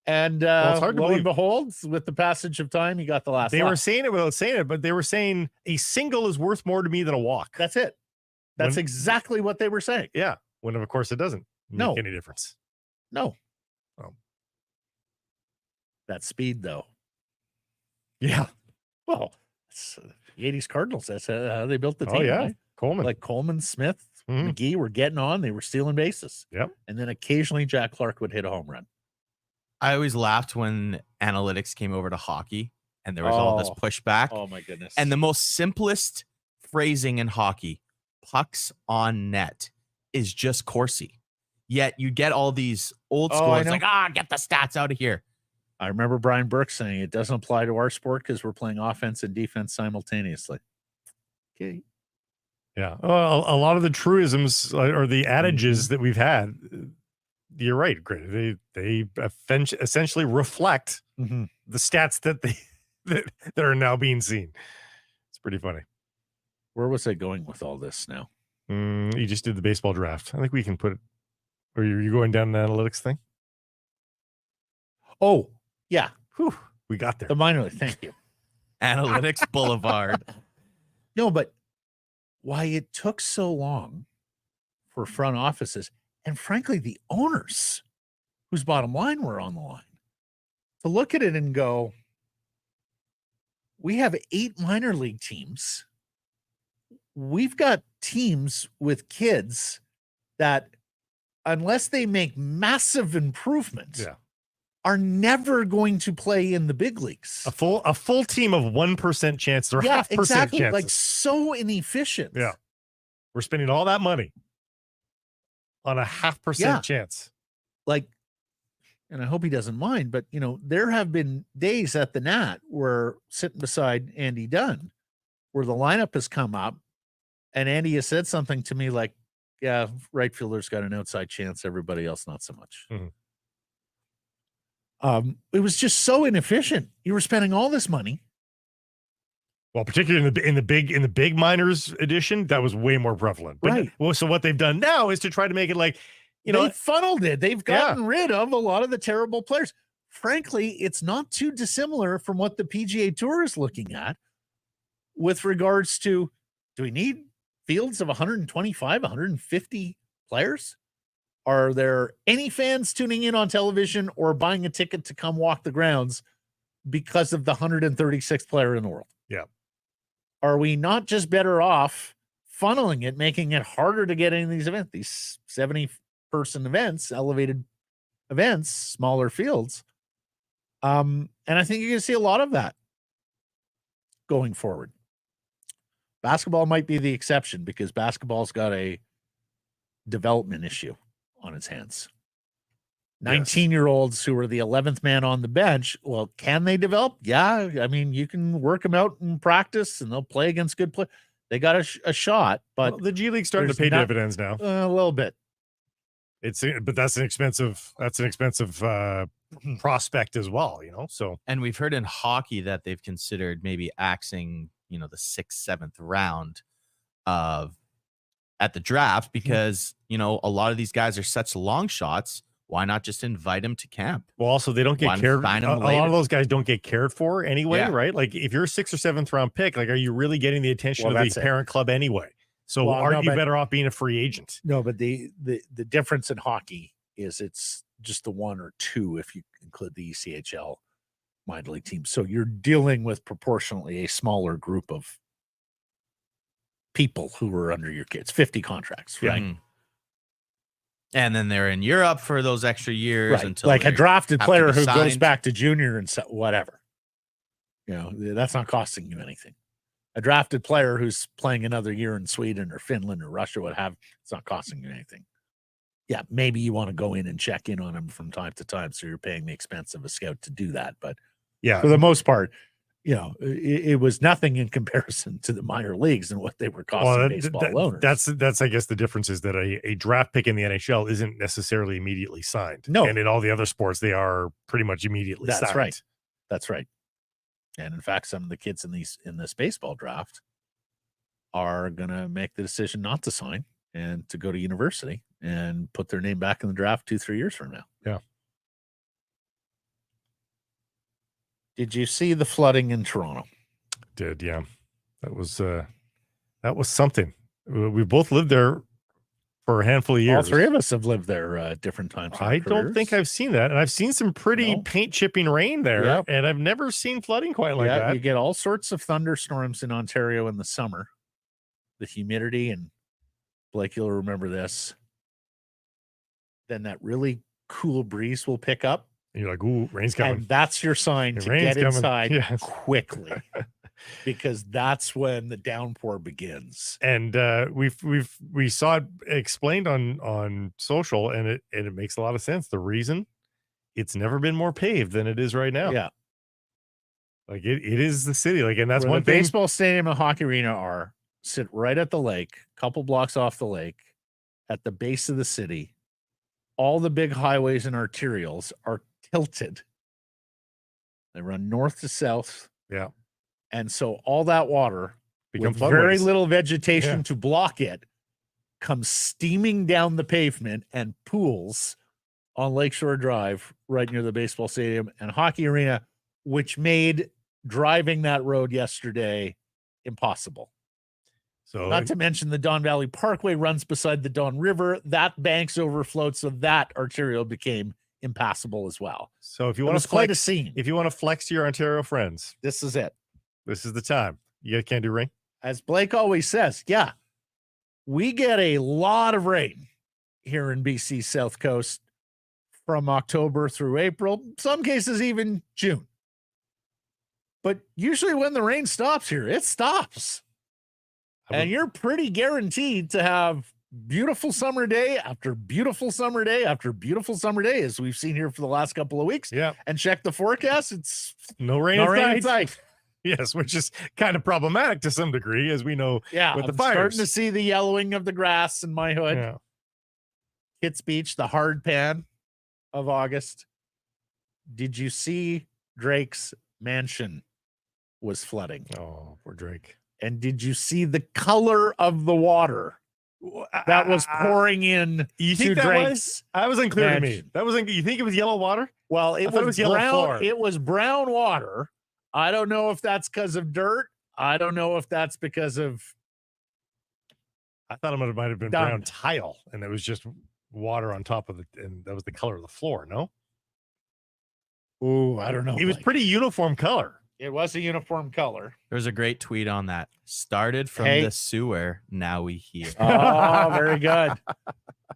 And it's hard to lo believe. and behold, with the passage of time, he got the last. They were saying it without saying it, but they were saying a single is worth more to me than a walk. That's it. That's exactly what they were saying. Yeah. When, of course, it doesn't make any difference. No. Oh. That speed, though. Yeah. Well, it's, the 80s Cardinals, that's how they built the team. Oh, yeah. Right? Coleman. Like Coleman, Smith, McGee were getting on. They were stealing bases. Yep. And then occasionally Jack Clark would hit a home run. I always laughed when analytics came over to hockey and there was all this pushback. Oh, my goodness. And the most simplest phrasing in hockey, pucks on net, is just Corsi. Yet you get all these old schools like, get the stats out of here. I remember Brian Burke saying it doesn't apply to our sport because we're playing offense and defense simultaneously. Okay. Yeah. Well, a lot of the truisms or the adages that we've had, you're right, Greg. They essentially reflect the stats that are now being seen. It's pretty funny. Where was I going with all this now? You just did the baseball draft. I think we can put it. Or you going down an analytics thing? Oh, yeah. Whew, we got there. The minor league. Thank you. Analytics Boulevard. No, but why it took so long for front offices and frankly the owners whose bottom line were on the line to look at it and go, we have 8 minor league teams. We've got teams with kids that, unless they make massive improvements, are never going to play in the big leagues. A full team of 1% chance or half percent chances. Like so inefficient. Yeah. We're spending all that money on a 0.5% chance. Like, and I hope he doesn't mind, but you know, there have been days at the Nat where sitting beside Andy Dunn, where the lineup has come up and Andy has said something to me like, yeah, right fielder's got an outside chance. Everybody else, not so much. It was just so inefficient. You were spending all this money. Well, particularly in the big minors edition, that was way more prevalent. But, right. Well, so what they've done now is to try to make it like, you know, they funneled it. They've gotten rid of a lot of the terrible players. Frankly, it's not too dissimilar from what the PGA Tour is looking at with regards to, do we need fields of 125, 150 players? Are there any fans tuning in on television or buying a ticket to come walk the grounds because of the 136th player in the world? Yeah. Are we not just better off funneling it, making it harder to get into these events, these 70-person events, elevated events, smaller fields? And I think you're going to see a lot of that going forward. Basketball might be the exception because basketball's got a development issue on its hands. 19-year-olds who are the 11th man on the bench. Well, can they develop? Yeah. I mean, you can work them out in practice and they'll play against good play. They got a shot, but the G League's starting to pay dividends now. A little bit. But that's an expensive prospect as well, you know? So, and we've heard in hockey that they've considered maybe axing, you know, the 6th, 7th round at the draft because, you know, a lot of these guys are such long shots. Why not just invite them to camp? Well, also they don't get cared. A lot of those guys don't get cared for anyway, right? Like if you're a 6th or 7th round pick, like, are you really getting the attention of the parent club anyway? So aren't you better off being a free agent? No, but the difference in hockey is it's just the 1 or 2 if you include the ECHL minor league team. So you're dealing with proportionally a smaller group of people who are under your kids, 50 contracts, right? Mm-hmm. And then they're in Europe for those extra years until like a drafted player who goes back to junior and whatever. You know, that's not costing you anything. A drafted player who's playing another year in Sweden or Finland or Russia, it's not costing you anything. Yeah, maybe you want to go in and check in on them from time to time, so you're paying the expense of a scout to do that. But yeah, for the most part, you know, it was nothing in comparison to the minor leagues and what they were costing baseball owners. That's I guess the difference is that a draft pick in the NHL isn't necessarily immediately signed. No, and in all the other sports, they are pretty much immediately signed. That's right. That's right. And in fact, some of the kids in this baseball draft are going to make the decision not to sign and to go to university and put their name back in the draft 2-3 years from now. Yeah. Did you see the flooding in Toronto? Did, yeah. That was something. We both lived there for a handful of years. All three of us have lived there different times. I don't think I've seen that. And I've seen some pretty paint chipping rain there. Yep. And I've never seen flooding quite like that. You get all sorts of thunderstorms in Ontario in the summer. The humidity, and Blake, you'll remember this. Then that really cool breeze will pick up. And you're like, ooh, rain's coming. And that's your sign to get inside quickly. Because that's when the downpour begins. And we saw it explained on social, and it makes a lot of sense. The reason it's never been more paved than it is right now. Yeah. Like it is the city. Like, and that's where one the thing. Baseball stadium and hockey arena sit right at the lake, a couple blocks off the lake, at the base of the city. All the big highways and arterials are tilted. They run north to south. Yeah. And so all that water, with floodways. very little vegetation to block it, comes steaming down the pavement and pools on Lakeshore Drive right near the baseball stadium and hockey arena, which made driving that road yesterday impossible. So not to mention the Don Valley Parkway runs beside the Don River. That bank's overflowed, so that arterial became impassable as well. So if you It want was to quite a flex, scene. if you want to flex to your Ontario friends, This is it. this is the time. You get a candy ring. As Blake always says, yeah, we get a lot of rain here in BC South Coast from October through April, some cases even June. But usually when the rain stops here, it stops. And you're pretty guaranteed to have beautiful summer day after beautiful summer day after beautiful summer day, as we've seen here for the last couple of weeks. Yeah. And check the forecast. It's no rain, in sight. Yes, which is kind of problematic to some degree, as we know. Yeah, with the I'm fires. starting to see the yellowing of the grass in my hood. Yeah. Kitts Beach, the hard pan of August. Did you see Drake's mansion was flooding? Oh, poor Drake. And did you see the color of the water that was pouring in? You think that was? That was unclear to me. That was. You think it was yellow water? Well, it was yellow brown. floor. It was brown water. I don't know if that's because of dirt. I don't know if that's because of. I thought it might have been brown tile, and it was just water on top of it, and that was the color of the floor. No. Oh, I don't know. It was pretty uniform color. It was a uniform color. There's a great tweet on that. Started from the sewer, now we hear. Oh, very good.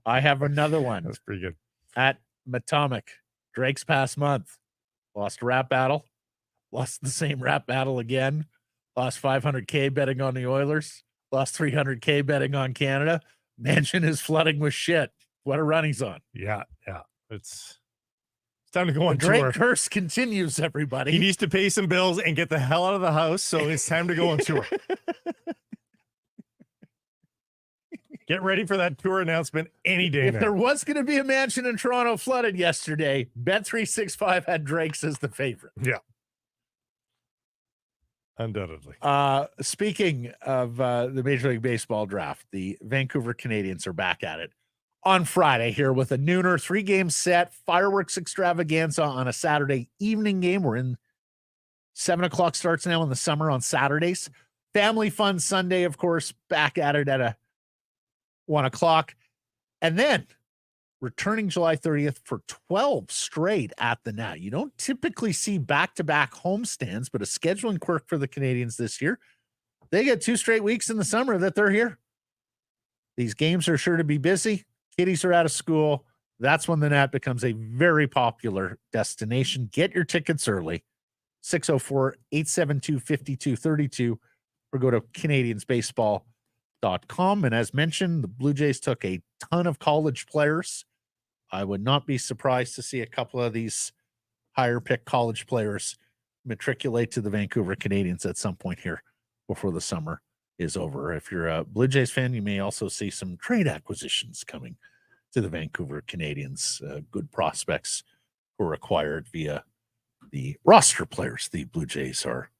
I have another one. That's pretty good. At Matomic, Drake's past month. Lost a rap battle. Lost the same rap battle again. Lost $500K betting on the Oilers. Lost $300K betting on Canada. Mansion is flooding with shit. What a run he's on. Yeah, yeah. It's time to go on tour. Drake curse continues, everybody. He needs to pay some bills and get the hell out of the house, so it's time to go on tour. Get ready for that tour announcement any day If now. there was going to be a mansion in Toronto flooded yesterday, Bet365 had Drake's as the favorite. Yeah. Undoubtedly. Speaking of the Major League Baseball draft, the Vancouver Canadians are back at it on Friday here with a nooner 3-game set, fireworks extravaganza on a Saturday evening game. We're in 7:00 starts now in the summer on Saturdays. Family fun Sunday, of course, back at it at 1:00. And then returning July 30th for 12 straight at the Net. You don't typically see back-to-back homestands, but a scheduling quirk for the Canadians this year. They get 2 straight weeks in the summer that they're here. These games are sure to be busy. Kiddies are out of school. That's when the Net becomes a very popular destination. Get your tickets early. 604-872-5232 or go to CanadiansBaseball.com. And as mentioned, the Blue Jays took a ton of college players. I would not be surprised to see a couple of these higher pick college players matriculate to the Vancouver Canadians at some point here before the summer is over. If you're a Blue Jays fan, you may also see some trade acquisitions coming to the Vancouver Canadians. Good prospects were acquired via the roster players the Blue Jays are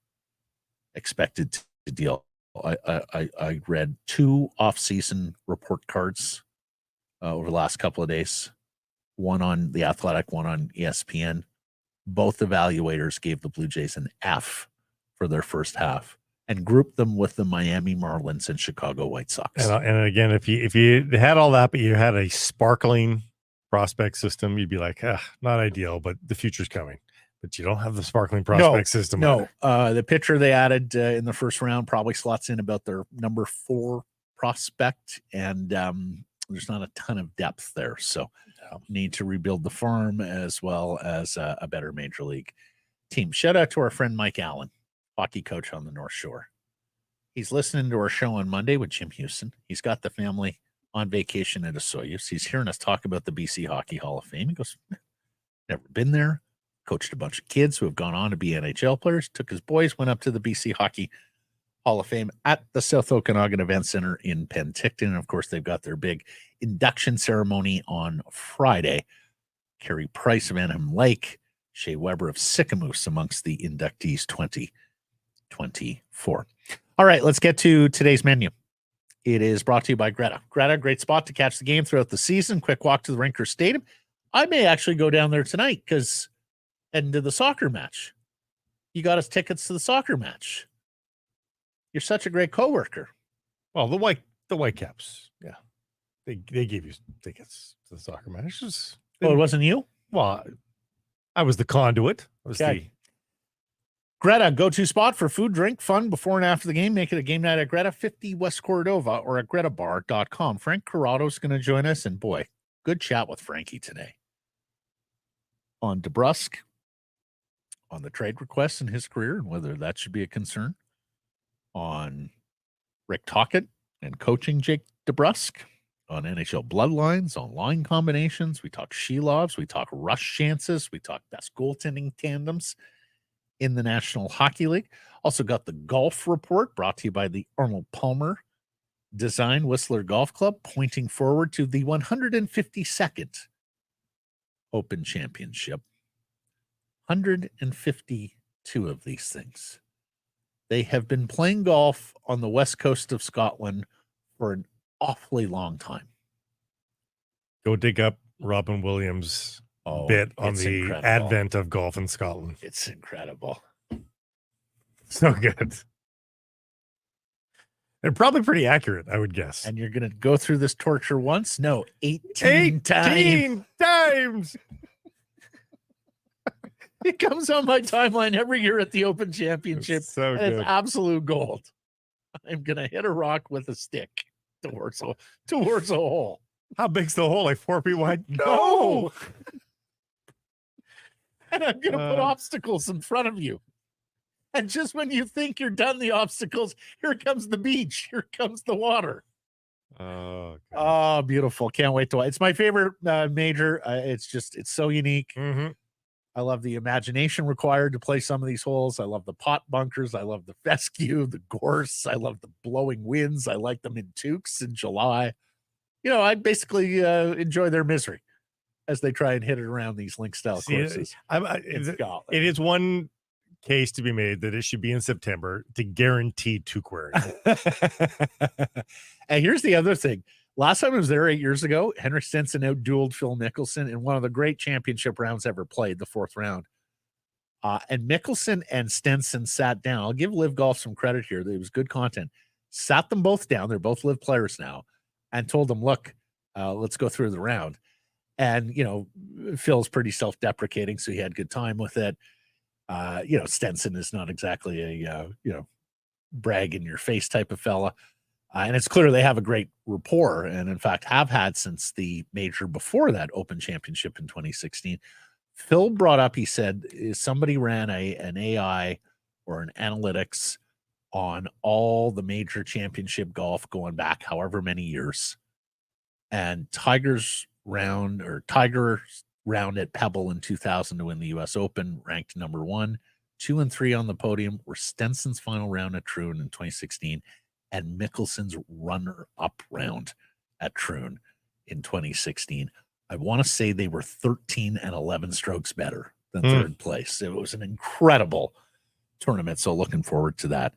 expected to deal. I read 2 off-season report cards over the last couple of days, one on The Athletic, one on ESPN. Both evaluators gave the Blue Jays an F for their first half and grouped them with the Miami Marlins and Chicago White Sox. And again, if you had all that, but you had a sparkling prospect system, you'd be like, not ideal, but the future's coming. But you don't have the sparkling prospect system. No, the pitcher they added in the first round probably slots in about their number 4 prospect, and there's not a ton of depth there. So need to rebuild the farm as well as a better major league team. Shout out to our friend Mike Allen, hockey coach on the North Shore. He's listening to our show on Monday with Jim Houston. He's got the family on vacation at Osoyoos. He's hearing us talk about the BC Hockey Hall of Fame. He goes, never been there. Coached a bunch of kids who have gone on to be NHL players, took his boys, went up to the BC Hockey Hall of Fame at the South Okanagan Event Center in Penticton. And of course, they've got their big induction ceremony on Friday. Carey Price of Anaheim Lake, Shea Weber of Sycamoose amongst the inductees 2024. All right, let's get to today's menu. It is brought to you by Greta. Greta, great spot to catch the game throughout the season. Quick walk to the Rinker Stadium. I may actually go down there tonight because heading to the soccer match. You got us tickets to the soccer match. You're such a great coworker. Well, the Whitecaps, yeah, they gave you tickets to the soccer matches. Oh, it wasn't you? Well, I was the conduit. I was Okay. Greta, go-to spot for food, drink, fun before and after the game. Make it a game night at Greta 50 West Cordova or at gretabar.com. Frank Corrado is going to join us, and boy, good chat with Frankie today on DeBrusk, on the trade requests in his career and whether that should be a concern, on Rick Tocchet and coaching Jake DeBrusk, on NHL bloodlines, on line combinations. We talk Silovs, we talk rush chances, we talk best goaltending tandems in the National Hockey League. Also got the golf report brought to you by the Arnold Palmer Design Whistler Golf Club, pointing forward to the 152nd Open Championship. 152 of these things. They have been playing golf on the west coast of Scotland for an awfully long time. Go dig up Robin Williams' bit on the incredible. advent of golf in Scotland. It's incredible. So good. And probably pretty accurate, I would guess. And you're going to go through this torture once? No, 18 18 times. It comes on my timeline every year at the Open Championship. It's so and good. It's absolute gold. I'm going to hit a rock with a stick towards a hole. How big's the hole? Like 4 feet wide? No. And I'm going to put obstacles in front of you. And just when you think you're done the obstacles, here comes the beach. Here comes the water. Oh, beautiful. Can't wait to watch. It's my favorite major. It's so unique. Mm-hmm. I love the imagination required to play some of these holes. I love the pot bunkers. I love the fescue, the gorse. I love the blowing winds. I like them in toques in July. You know, I basically enjoy their misery as they try and hit it around these link-style courses. It is one case to be made that it should be in September to guarantee toque wearing. And here's the other thing. Last time I was there 8 years ago, Henrik Stenson outdueled Phil Mickelson in one of the great championship rounds ever played, the fourth round. And Mickelson and Stenson sat down. I'll give Live Golf some credit here. It was good content. Sat them both down. They're both Live players now. And told them, look, let's go through the round. And, you know, Phil's pretty self-deprecating, so he had good time with it. You know, Stenson is not exactly a, brag in your face type of fella. And it's clear they have a great rapport, and in fact have had since the major before that Open Championship in 2016. Phil brought up, he said, somebody ran an AI or an analytics on all the major championship golf going back however many years. And Tiger round at Pebble in 2000 to win the U.S. Open, ranked number 1. 2 and 3 on the podium were Stenson's final round at Troon in 2016 and Mickelson's runner-up round at Troon in 2016. I want to say they were 13 and 11 strokes better than third place. It was an incredible tournament, so looking forward to that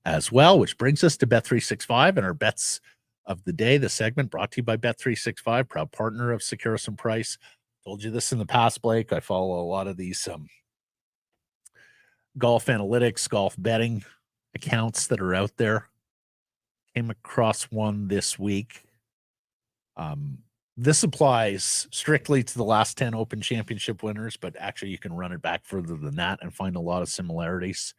as well, which brings us to Bet365 and our bets of the day. The segment brought to you by Bet365, proud partner of Sekeres Price. Told you this in the past, Blake. I follow a lot of these golf analytics, golf betting accounts that are out there. Came across one this week. This applies strictly to the last 10 Open Championship winners, but actually you can run it back further than that and find a lot of similarities.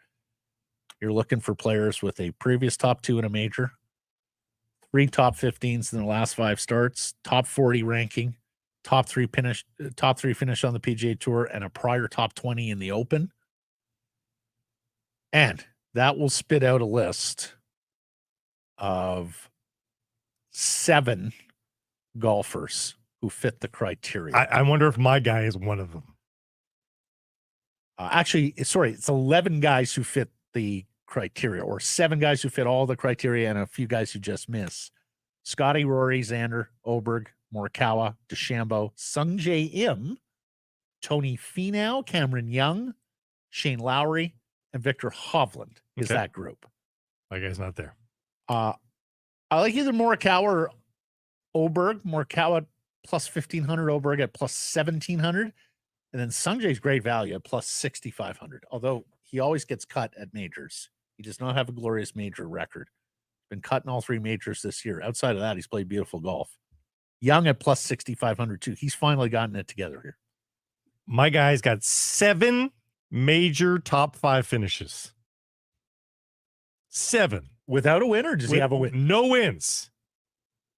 You're looking for players with a previous top 2 in a major, 3 top 15s in the last 5 starts, top 40 ranking, top 3 finish on the PGA Tour, and a prior top 20 in the Open. And that will spit out a list of 7 golfers who fit the criteria. I wonder if my guy is one of them. It's 11 guys who fit the criteria, or 7 guys who fit all the criteria and a few guys who just miss. Scotty, Rory, Xander, Oberg, Morikawa, DeChambeau, Sungjae Im, Tony Finau, Cameron Young, Shane Lowry, and Victor Hovland is that group. My guy's not there. I like either Morikawa or Oberg. Morikawa plus 1,500, Oberg at plus 1,700. And then Sungjae's great value at plus 6,500. Although he always gets cut at majors. He does not have a glorious major record. Been cutting all 3 majors this year. Outside of that, he's played beautiful golf. Young at plus 6,500 too. He's finally gotten it together here. My guy's got 7 major top 5 finishes. 7. Without a win, or does he have a win? No wins.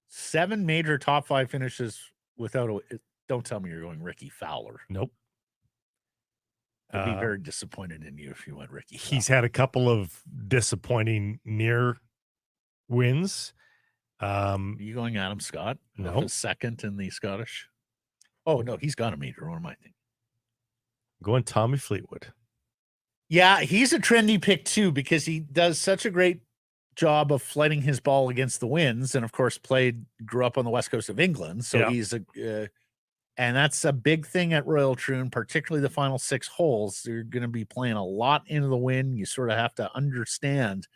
7 major top 5 finishes without a win. Don't tell me you're going Ricky Fowler. Nope. I'd be very disappointed in you if you went Ricky Fowler. He's had a couple of disappointing near wins. Are you going Adam Scott? No. Second in the Scottish? Oh, no, he's got a major. What am I thinking? Going Tommy Fleetwood. Yeah, he's a trendy pick too because he does such a great job of flighting his ball against the winds, and of course grew up on the west coast of England, so he's and that's a big thing at Royal Troon, particularly the final 6 holes. You're going to be playing a lot into the wind. You sort of have to understand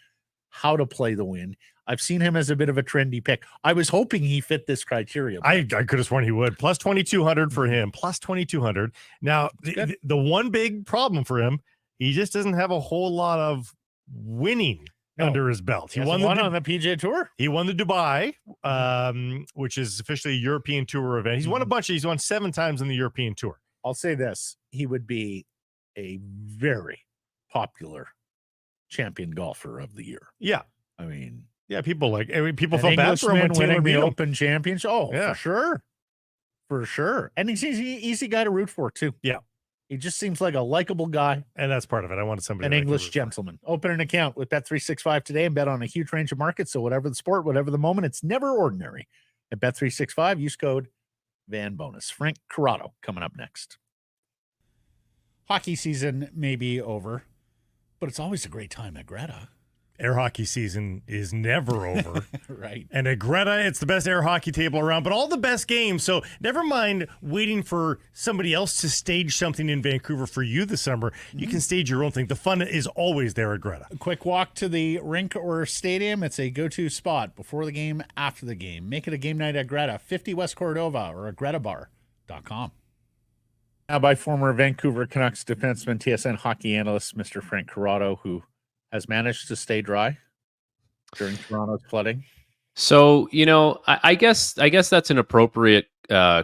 how to play the wind. I've seen him as a bit of a trendy pick. I was hoping he fit this criteria. I could have sworn he would. Plus 2,200 for him. Plus 2,200. Now, the one big problem for him, he just doesn't have a whole lot of winning under his belt. He won on the PGA Tour. He won the Dubai, which is officially a European Tour event. He's won a bunch. He's won 7 times in the European Tour. I'll say this. He would be a very popular champion golfer of the year. Yeah. I mean, people felt bad for him when winning the Open Championship. Oh, yeah, for sure. And he's an easy guy to root for too. Yeah, he just seems like a likable guy, and that's part of it. I wanted somebody, an English gentleman. Open an account with Bet365 today and bet on a huge range of markets. So whatever the sport, whatever the moment, it's never ordinary. At Bet365, use code VANBONUS. Frank Corrado coming up next. Hockey season may be over, but it's always a great time at Greta. Air hockey season is never over. Right. And at Greta, it's the best air hockey table around, but all the best games. So never mind waiting for somebody else to stage something in Vancouver for you this summer. You can stage your own thing. The fun is always there at Greta. A quick walk to the rink or stadium. It's a go-to spot before the game, after the game. Make it a game night at Greta, 50 West Cordova, or at gretabar.com. Now by former Vancouver Canucks defenseman, TSN hockey analyst, Mr. Frank Corrado, who has managed to stay dry during Toronto's flooding. So, I guess that's an appropriate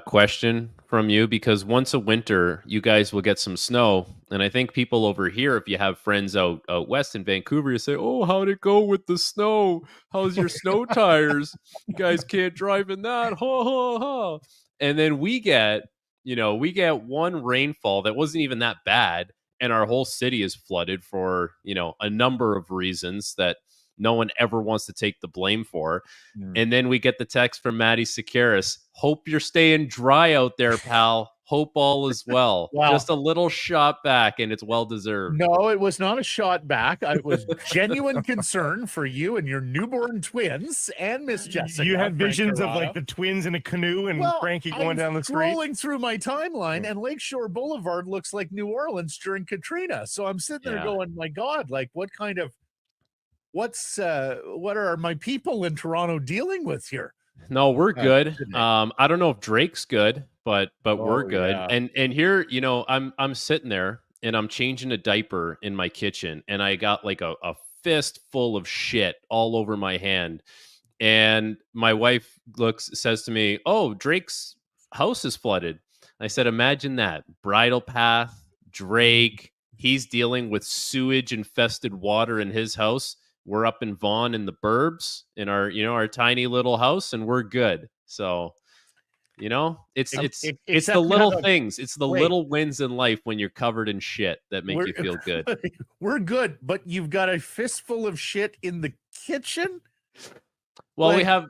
question from you, because once a winter, you guys will get some snow. And I think people over here, if you have friends out west in Vancouver, you say, "Oh, how'd it go with the snow? How's your snow tires? You guys can't drive in that. Ha, ha, ha." And then we get one rainfall that wasn't even that bad, and our whole city is flooded for, a number of reasons that no one ever wants to take the blame for. And then we get the text from Maddie Sekeres. "Hope you're staying dry out there, pal. Hope all is well." Wow. Just a little shot back, and it's well-deserved. No, it was not a shot back. It was genuine concern for you and your newborn twins and Miss Jessica. You had visions of like the twins in a canoe and Frankie going down the street. Scrolling through my timeline, and Lakeshore Boulevard looks like New Orleans during Katrina. So I'm sitting there going, my God, like what are my people in Toronto dealing with here? No, we're good. I don't know if Drake's good, but we're good. Yeah. And here, I'm sitting there and I'm changing a diaper in my kitchen, and I got like a fist full of shit all over my hand. And my wife says to me, "Oh, Drake's house is flooded." I said, "Imagine that. Bridle path, Drake, he's dealing with sewage infested water in his house. We're up in Vaughan in the burbs in our tiny little house, and we're good." So, it's the little things. It's the little wins in life when you're covered in shit that make you feel good. We're good, but you've got a fistful of shit in the kitchen? Well, we have...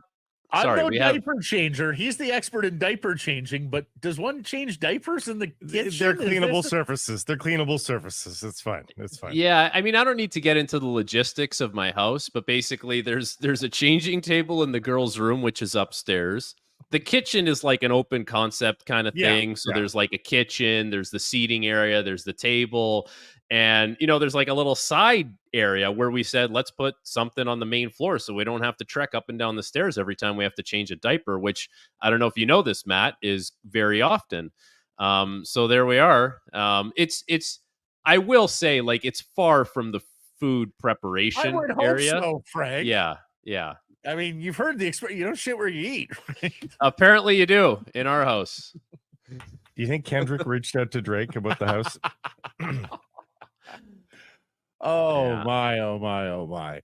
I'm no diaper changer. He's the expert in diaper changing, but does one change diapers in the kitchen? They're cleanable surfaces. They're cleanable surfaces. It's fine. It's fine. Yeah, I mean, I don't need to get into the logistics of my house, but basically there's a changing table in the girls' room, which is upstairs. The kitchen is like an open concept kind of thing. So there's like a kitchen, there's the seating area, there's the table, and there's like a little side area where we said, let's put something on the main floor so we don't have to trek up and down the stairs every time we have to change a diaper, which I don't know if you know this, Matt, is very often. So there we are. I will say, like, it's far from the food preparation area. So, Frank. Yeah. Yeah. I mean, you've heard the expression, you don't shit where you eat. Right? Apparently you do in our house. Do you think Kendrick reached out to Drake about the house? Oh Yeah. my, oh my, oh my.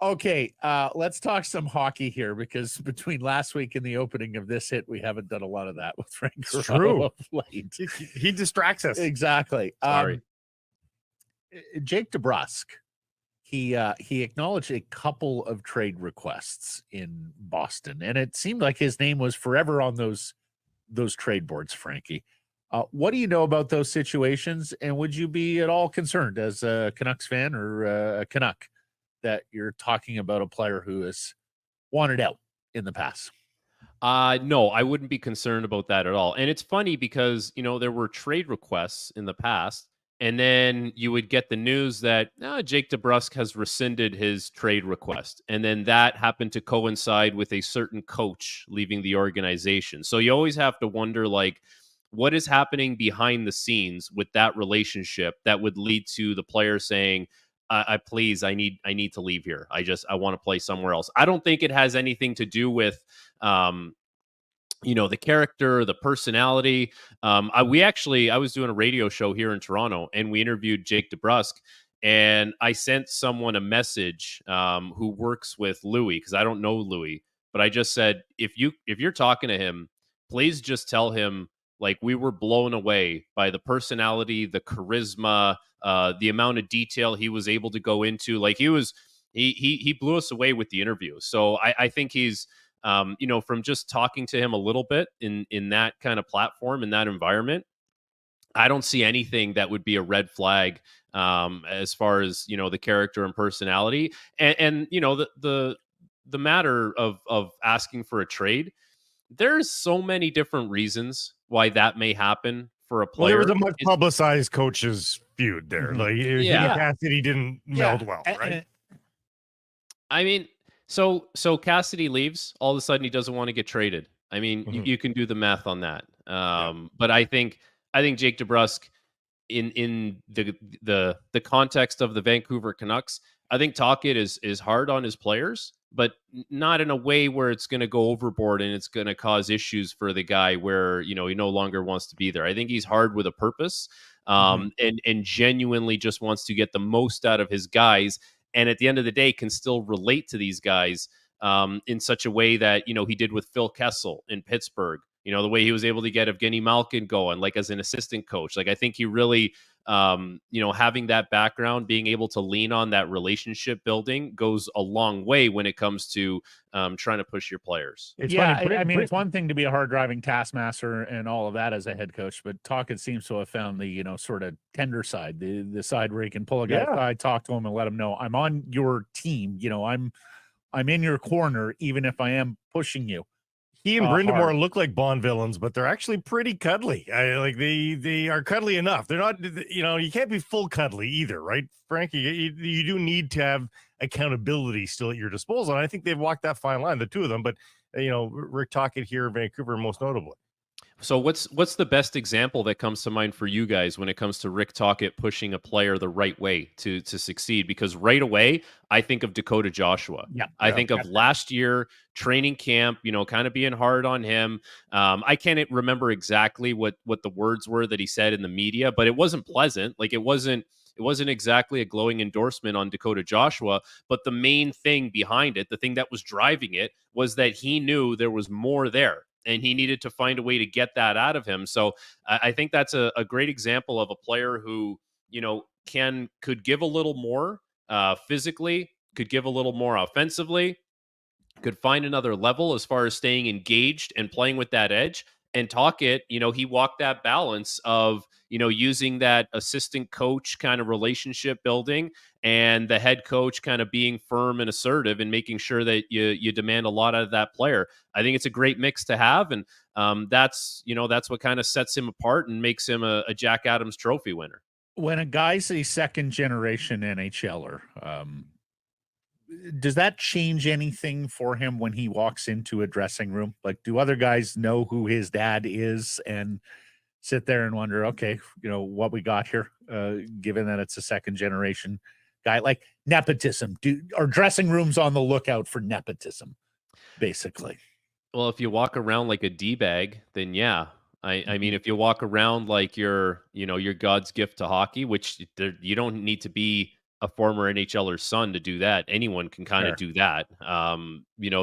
Okay, let's talk some hockey here, because between last week and the opening of this hit, we haven't done a lot of that with Frank It's Corrado true. of late. He distracts us. Exactly. Sorry. Jake DeBrusk, he acknowledged a couple of trade requests in Boston, and it seemed like his name was forever on those trade boards, Frankie. What do you know about those situations, and would you be at all concerned as a Canucks fan or a Canuck that you're talking about a player who has wanted out in the past? No, I wouldn't be concerned about that at all. And it's funny because, there were trade requests in the past, and then you would get the news that Jake DeBrusk has rescinded his trade request. And then that happened to coincide with a certain coach leaving the organization. So you always have to wonder, like, what is happening behind the scenes with that relationship that would lead to the player saying, I need to leave here. I want to play somewhere else. I don't think it has anything to do with, the character, the personality. I was doing a radio show here in Toronto, and we interviewed Jake DeBrusk, and I sent someone a message who works with Louis, because I don't know Louis, but I just said, if you're talking to him, please just tell him, like, we were blown away by the personality, the charisma, the amount of detail he was able to go into. Like, he blew us away with the interview. So I think he's, from just talking to him a little bit in that kind of platform, in that environment, I don't see anything that would be a red flag as far as, the character and personality. And the matter of asking for a trade, there's so many different reasons why that may happen for a player. Well, there was a much publicized coaches feud there. Mm-hmm. Like, Yeah. Cassidy didn't meld well, right? I mean, so Cassidy leaves. All of a sudden, he doesn't want to get traded. I mean, you can do the math on that. But I think Jake DeBrusk, in the context of the Vancouver Canucks, I think Tocchet is hard on his players, but not in a way where it's going to go overboard and it's going to cause issues for the guy where, he no longer wants to be there. I think he's hard with a purpose, and genuinely just wants to get the most out of his guys. And at the end of the day, can still relate to these guys in such a way that, he did with Phil Kessel in Pittsburgh. The way he was able to get Evgeny Malkin going, like, as an assistant coach. Like, I think he really, having that background, being able to lean on that relationship building goes a long way when it comes to trying to push your players. It's one thing to be a hard driving taskmaster and all of that as a head coach, but Tocchet seems to have found the, sort of tender side, the side where he can pull a guy aside, talk to him and let him know, I'm on your team. I'm in your corner, even if I am pushing you. He and Brindamore look like Bond villains, but they're actually pretty cuddly. They are cuddly enough. They're not, you can't be full cuddly either, right, Frankie? You do need to have accountability still at your disposal. And I think they've walked that fine line, the two of them. But Rick Tocchet here in Vancouver, most notably. So what's the best example that comes to mind for you guys when it comes to Rick Tocchet pushing a player the right way to succeed? Because right away, I think of Dakota Joshua. I think of last year, training camp, kind of being hard on him. I can't remember exactly what the words were that he said in the media, but it wasn't pleasant. Like, it wasn't exactly a glowing endorsement on Dakota Joshua, but the main thing behind it, the thing that was driving it, was that he knew there was more there. And he needed to find a way to get that out of him. So I think that's a great example of a player who, could give a little more physically, could give a little more offensively, could find another level as far as staying engaged and playing with that edge. And Tocchet, he walked that balance of, using that assistant coach kind of relationship building and the head coach kind of being firm and assertive and making sure that you demand a lot out of that player. I think it's a great mix to have. And that's what kind of sets him apart and makes him a Jack Adams Trophy winner. When a guy's a second generation NHLer, does that change anything for him when he walks into a dressing room? Like, do other guys know who his dad is and sit there and wonder, okay, what we got here, given that it's a second generation guy, like nepotism, or dressing rooms on the lookout for nepotism, basically. Well, if you walk around like a D-bag, then yeah. I mean, if you walk around like you're God's gift to hockey, which you don't need to be a former NHLer's son to do that. Anyone can kind of do that.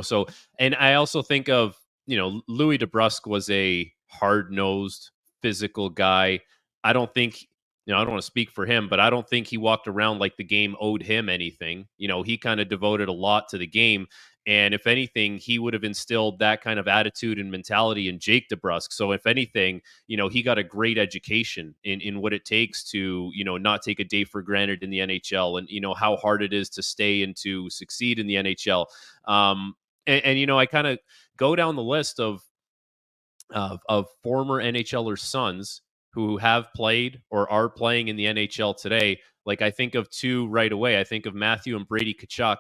So, and I also think of, Louis DeBrusk was a hard-nosed, physical guy. I don't think, I don't want to speak for him, but I don't think he walked around like the game owed him anything. He kind of devoted a lot to the game. And if anything, he would have instilled that kind of attitude and mentality in Jake DeBrusk. So if anything, he got a great education in what it takes to, not take a day for granted in the NHL, and, how hard it is to stay and to succeed in the NHL. I kind of go down the list of former NHLers' sons who have played or are playing in the NHL today. Like, I think of two right away. I think of Matthew and Brady Tkachuk.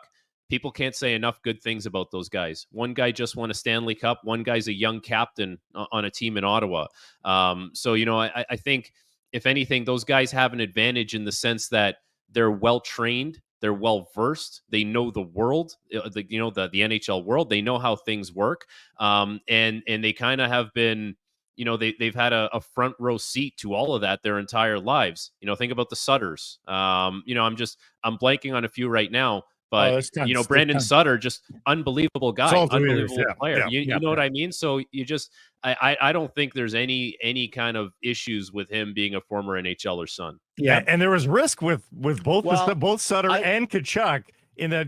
People can't say enough good things about those guys. One guy just won a Stanley Cup. One guy's a young captain on a team in Ottawa. I think, if anything, those guys have an advantage in the sense that they're well-trained, they're well-versed, they know the world, the NHL world, they know how things work, and they kind of have been, they've had a front row seat to all of that their entire lives. Think about the Sutters. I'm blanking on a few right now. But, Brandon Sutter, just unbelievable guy, unbelievable player. You know what I mean? So I don't think there's any kind of issues with him being a former NHLer son. Yeah. And there was risk with both Sutter and Tkachuk in that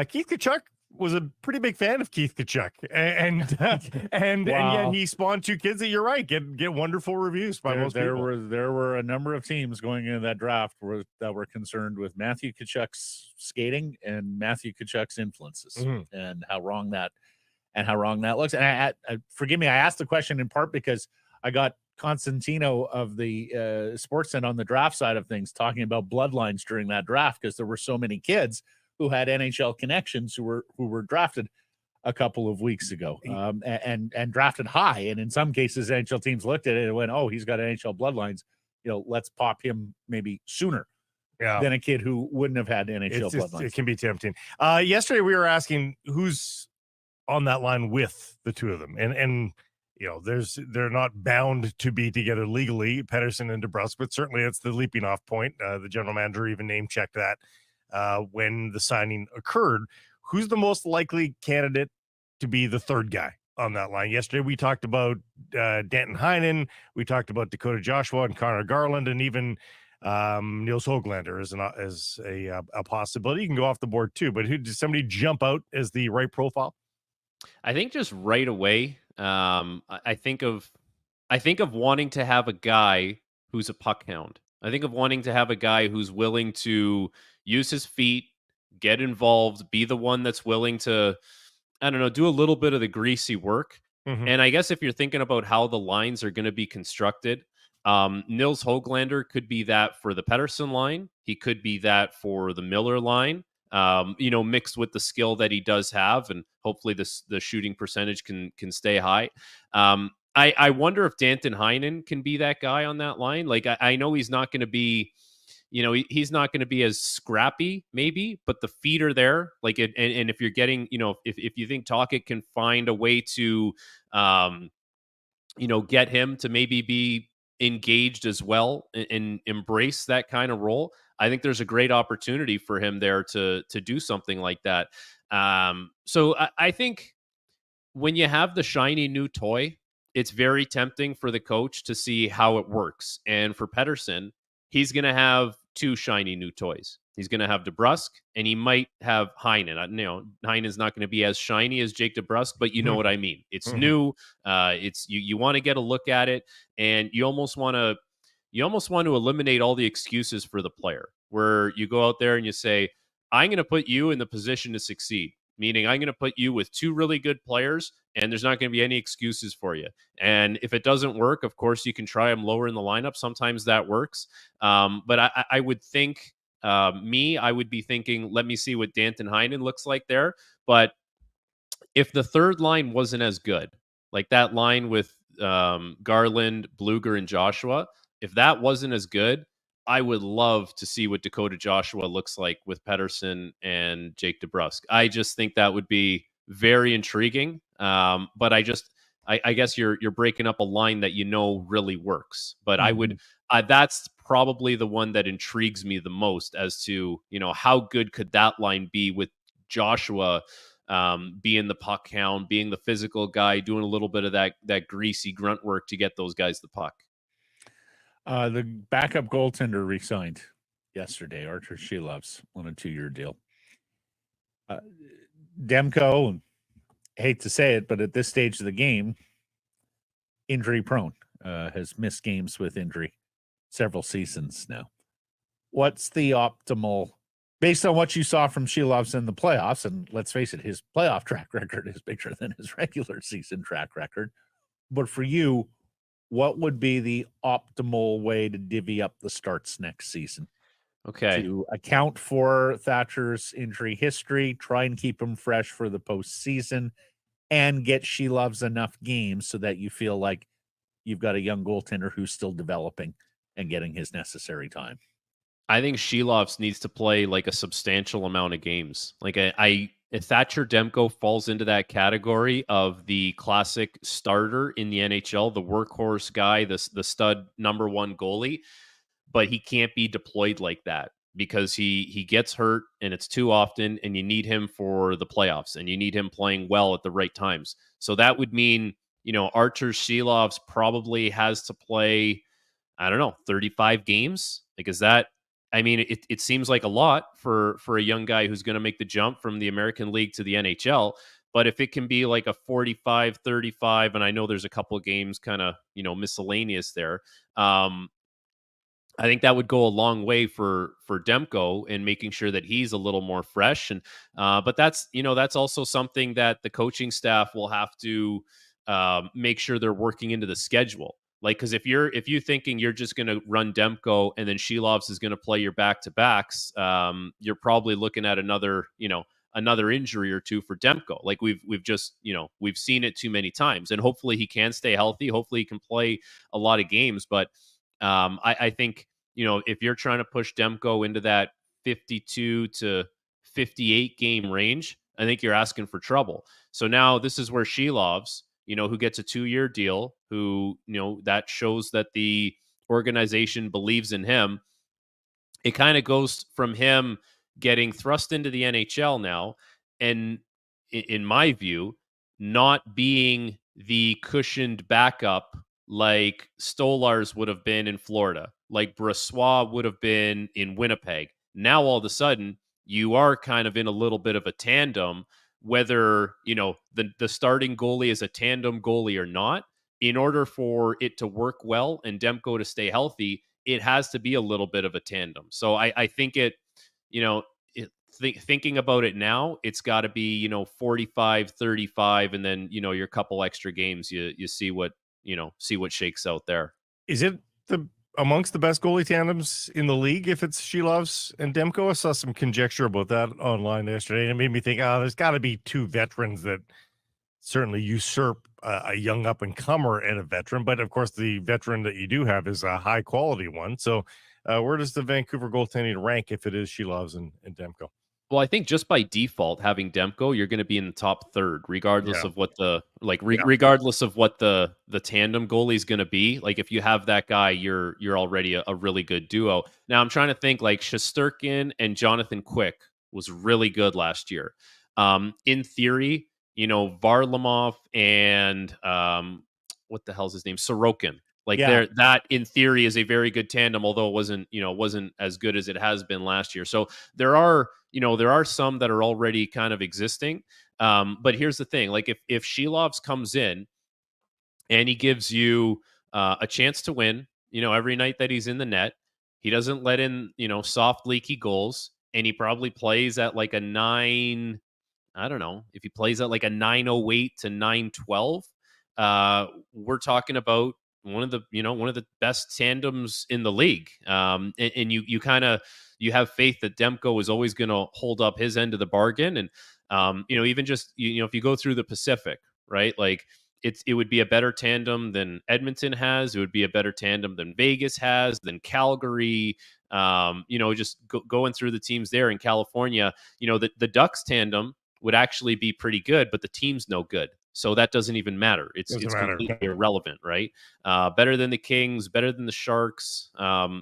Keith Tkachuk was a pretty big fan of Keith Tkachuk, and yet he spawned two kids that, you're right, get wonderful reviews by most people. There were a number of teams going into that draft that were concerned with Matthew Tkachuk's skating and Matthew Tkachuk's influences, and how wrong that looks. And forgive me, I asked the question in part because I got Constantino of the Sportsnet on the draft side of things talking about bloodlines during that draft, because there were so many kids who had NHL connections who were drafted a couple of weeks ago, and drafted high. And in some cases, NHL teams looked at it and went, "Oh, he's got NHL bloodlines. Let's pop him maybe sooner than a kid who wouldn't have had NHL bloodlines." It can be tempting. Yesterday, we were asking who's on that line with the two of them, and they're not bound to be together legally, Pettersson and DeBrusk, but certainly it's the leaping off point. The general manager even name checked that when the signing occurred. Who's the most likely candidate to be the third guy on that line? Yesterday, we talked about Danton Heinen. We talked about Dakota Joshua and Connor Garland, and even Nils Höglander as a possibility. You can go off the board too, but who does somebody jump out as the right profile? I think just right away, I think of wanting to have a guy who's a puck hound. I think of wanting to have a guy who's willing to use his feet, get involved, be the one that's willing to, do a little bit of the greasy work. And I guess if you're thinking about how the lines are going to be constructed, Nils Höglander could be that for the Pettersson line. He could be that for the Miller line, mixed with the skill that he does have, and hopefully the shooting percentage can stay high. I wonder if Danton Heinen can be that guy on that line. Like, I know he's not going to be, he's not going to be as scrappy, maybe, but the feet are there. Like, and if you're getting, if you think Tocchet can find a way to, get him to maybe be engaged as well and embrace that kind of role, I think there's a great opportunity for him there to do something like that. So I think when you have the shiny new toy, it's very tempting for the coach to see how it works. And for Pettersson, he's going to have two shiny new toys. He's going to have DeBrusk, and he might have Heinen. Heinen's not going to be as shiny as Jake DeBrusk, but you know what I mean. It's new. It's you want to get a look at it, and you almost want to eliminate all the excuses for the player, where you go out there and you say, I'm going to put you in the position to succeed. Meaning, I'm going to put you with two really good players, and there's not going to be any excuses for you. And if it doesn't work, of course, you can try them lower in the lineup. Sometimes that works. But I would think, I would be thinking, let me see what Danton Heinen looks like there. But if the third line wasn't as good, like that line with Garland, Bluger, and Joshua, if that wasn't as good, I would love to see what Dakota Joshua looks like with Pettersson and Jake DeBrusk. I just think that would be very intriguing. But I guess you're breaking up a line that really works. But I would that's probably the one that intrigues me the most as to how good could that line be with Joshua being the puck hound, being the physical guy, doing a little bit of that greasy grunt work to get those guys the puck. The backup goaltender resigned yesterday, Arturs Silovs, on a 2-year deal. Demko, hate to say it, but at this stage of the game, injury prone, has missed games with injury several seasons now. What's the optimal, based on what you saw from Silovs in the playoffs, and let's face it, his playoff track record is bigger than his regular season track record. But for you, what would be the optimal way to divvy up the starts next season? Okay. To account for Thatcher's injury history, try and keep him fresh for the postseason, and get Silovs enough games so that you feel like you've got a young goaltender who's still developing and getting his necessary time. I think Silovs needs to play like a substantial amount of games. Like if Thatcher Demko falls into that category of the classic starter in the NHL, the workhorse guy, the stud number one goalie, but he can't be deployed like that because he gets hurt and it's too often, and you need him for the playoffs and you need him playing well at the right times. So that would mean, Arturs Silovs probably has to play, I don't know, 35 games. Like, is that, I mean, it seems like a lot for a young guy who's going to make the jump from the American League to the NHL. But if it can be like a 45, 35, and I know there's a couple of games kind of, miscellaneous there. I think that would go a long way for Demko in making sure that he's a little more fresh. And but that's also something that the coaching staff will have to make sure they're working into the schedule. Like, because if you're thinking you're just going to run Demko and then Silovs is going to play your back-to-backs, you're probably looking at another injury or two for Demko. Like we've just we've seen it too many times, and hopefully he can stay healthy. Hopefully he can play a lot of games. But I think if you're trying to push Demko into that 52 to 58 game range, I think you're asking for trouble. So now this is where Silovs, who gets a 2-year deal, who, that shows that the organization believes in him. It kind of goes from him getting thrust into the NHL now, and in my view, not being the cushioned backup like Stolarz would have been in Florida, like Brossoit would have been in Winnipeg. Now, all of a sudden, you are kind of in a little bit of a tandem, whether, the starting goalie is a tandem goalie or not. In order for it to work well and Demko to stay healthy, it has to be a little bit of a tandem. So I think thinking about it now, it's got to be, 45, 35, and then, your couple extra games, you see what shakes out there. Is it amongst the best goalie tandems in the league if it's Silovs and Demko? I saw some conjecture about that online yesterday, and it made me think, there's got to be two veterans that certainly usurp a young up-and-comer and a veteran. But, of course, the veteran that you do have is a high-quality one. So where does the Vancouver goaltending rank if it is Silovs and Demko? Well, I think just by default, having Demko, you're going to be in the top third, regardless of what regardless of what the tandem goalie is going to be. Like, if you have that guy, you're already a really good duo. Now, I'm trying to think, like, Shesterkin and Jonathan Quick was really good last year. In theory, Varlamov and what the hell's his name, Sorokin. Like, that in theory is a very good tandem, although it wasn't as good as it has been last year. So there are some that are already kind of existing. But here's the thing: like, if Silovs comes in and he gives you a chance to win, every night that he's in the net, he doesn't let in soft leaky goals, and he probably plays at like a 9. I don't know if he plays at like a 908 to 912. We're talking about one of the best tandems in the league. And you have faith that Demko is always going to hold up his end of the bargain. And, even just, if you go through the Pacific, right? Like, it would be a better tandem than Edmonton has. It would be a better tandem than Vegas has, than Calgary. Just going through the teams there in California, the Ducks tandem would actually be pretty good, but the team's no good. So that doesn't even matter. It's completely irrelevant, right? Better than the Kings, better than the Sharks.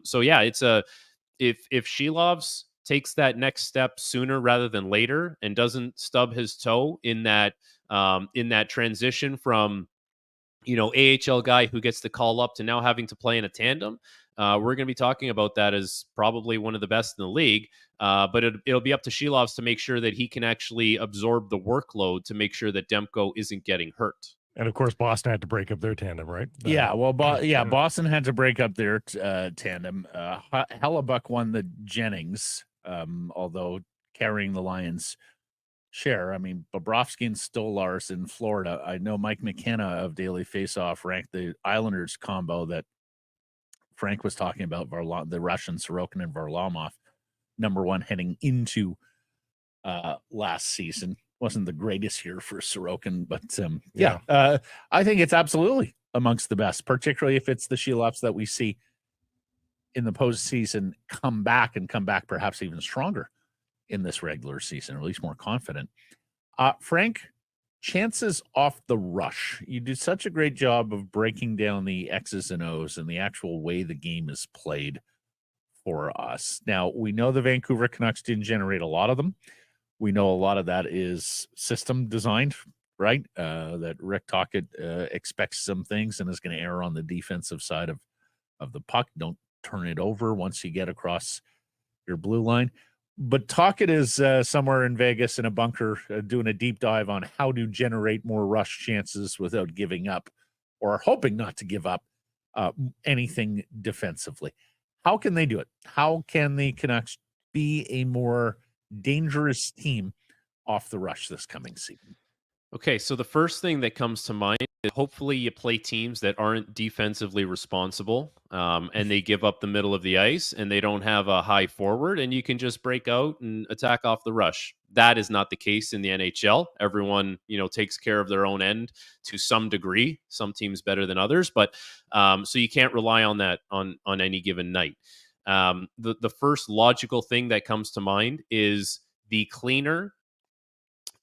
So yeah, it's if Silovs takes that next step sooner rather than later and doesn't stub his toe in that transition from AHL guy who gets the call up to now having to play in a tandem, we're going to be talking about that as probably one of the best in the league. But it'll be up to Silovs to make sure that he can actually absorb the workload to make sure that Demko isn't getting hurt. And of course, Boston had to break up their tandem, right? Yeah, well, Boston had to break up their tandem. Hellebuck won the Jennings, although carrying the Lions' share. I mean, Bobrovsky and Stolarz in Florida. I know Mike McKenna of Daily Faceoff ranked the Islanders combo that Frank was talking about, the Russian Sorokin and Varlamov, number one heading into last season. Wasn't the greatest year for Sorokin, but I think it's absolutely amongst the best, particularly if it's the Silovs that we see in the postseason come back perhaps even stronger in this regular season, or at least more confident. Frank, chances off the rush. You do such a great job of breaking down the X's and O's and the actual way the game is played for us. Now, we know the Vancouver Canucks didn't generate a lot of them. We know a lot of that is system designed, right? That Rick Tocchet expects some things and is going to err on the defensive side of the puck. Don't turn it over once you get across your blue line. But Tocchet is somewhere in Vegas in a bunker doing a deep dive on how to generate more rush chances without giving up, or hoping not to give up anything defensively. How can they do it? How can the Canucks be a more dangerous team off the rush this coming season? Okay, so the first thing that comes to mind is hopefully you play teams that aren't defensively responsible, and they give up the middle of the ice and they don't have a high forward, and you can just break out and attack off the rush. That is not the case in the NHL. Everyone, takes care of their own end to some degree. Some teams better than others, but so you can't rely on that on any given night. The first logical thing that comes to mind is the cleaner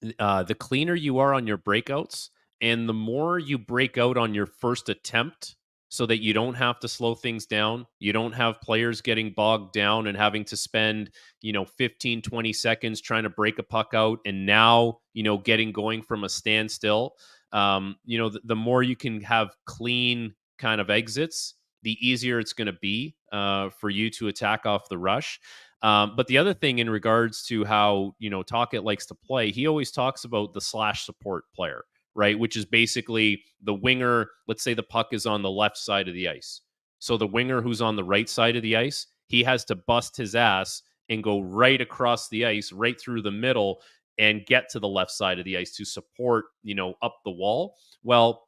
you are on your breakouts, and the more you break out on your first attempt, so that you don't have to slow things down. You don't have players getting bogged down and having to spend, 15, 20 seconds trying to break a puck out, and now, getting going from a standstill. The more you can have clean kind of exits, the easier it's going to be for you to attack off the rush. But the other thing in regards to how, Tocchet likes to play, he always talks about the slash support player, right? Which is basically the winger. Let's say the puck is on the left side of the ice. So the winger who's on the right side of the ice, he has to bust his ass and go right across the ice, right through the middle, and get to the left side of the ice to support, up the wall. Well,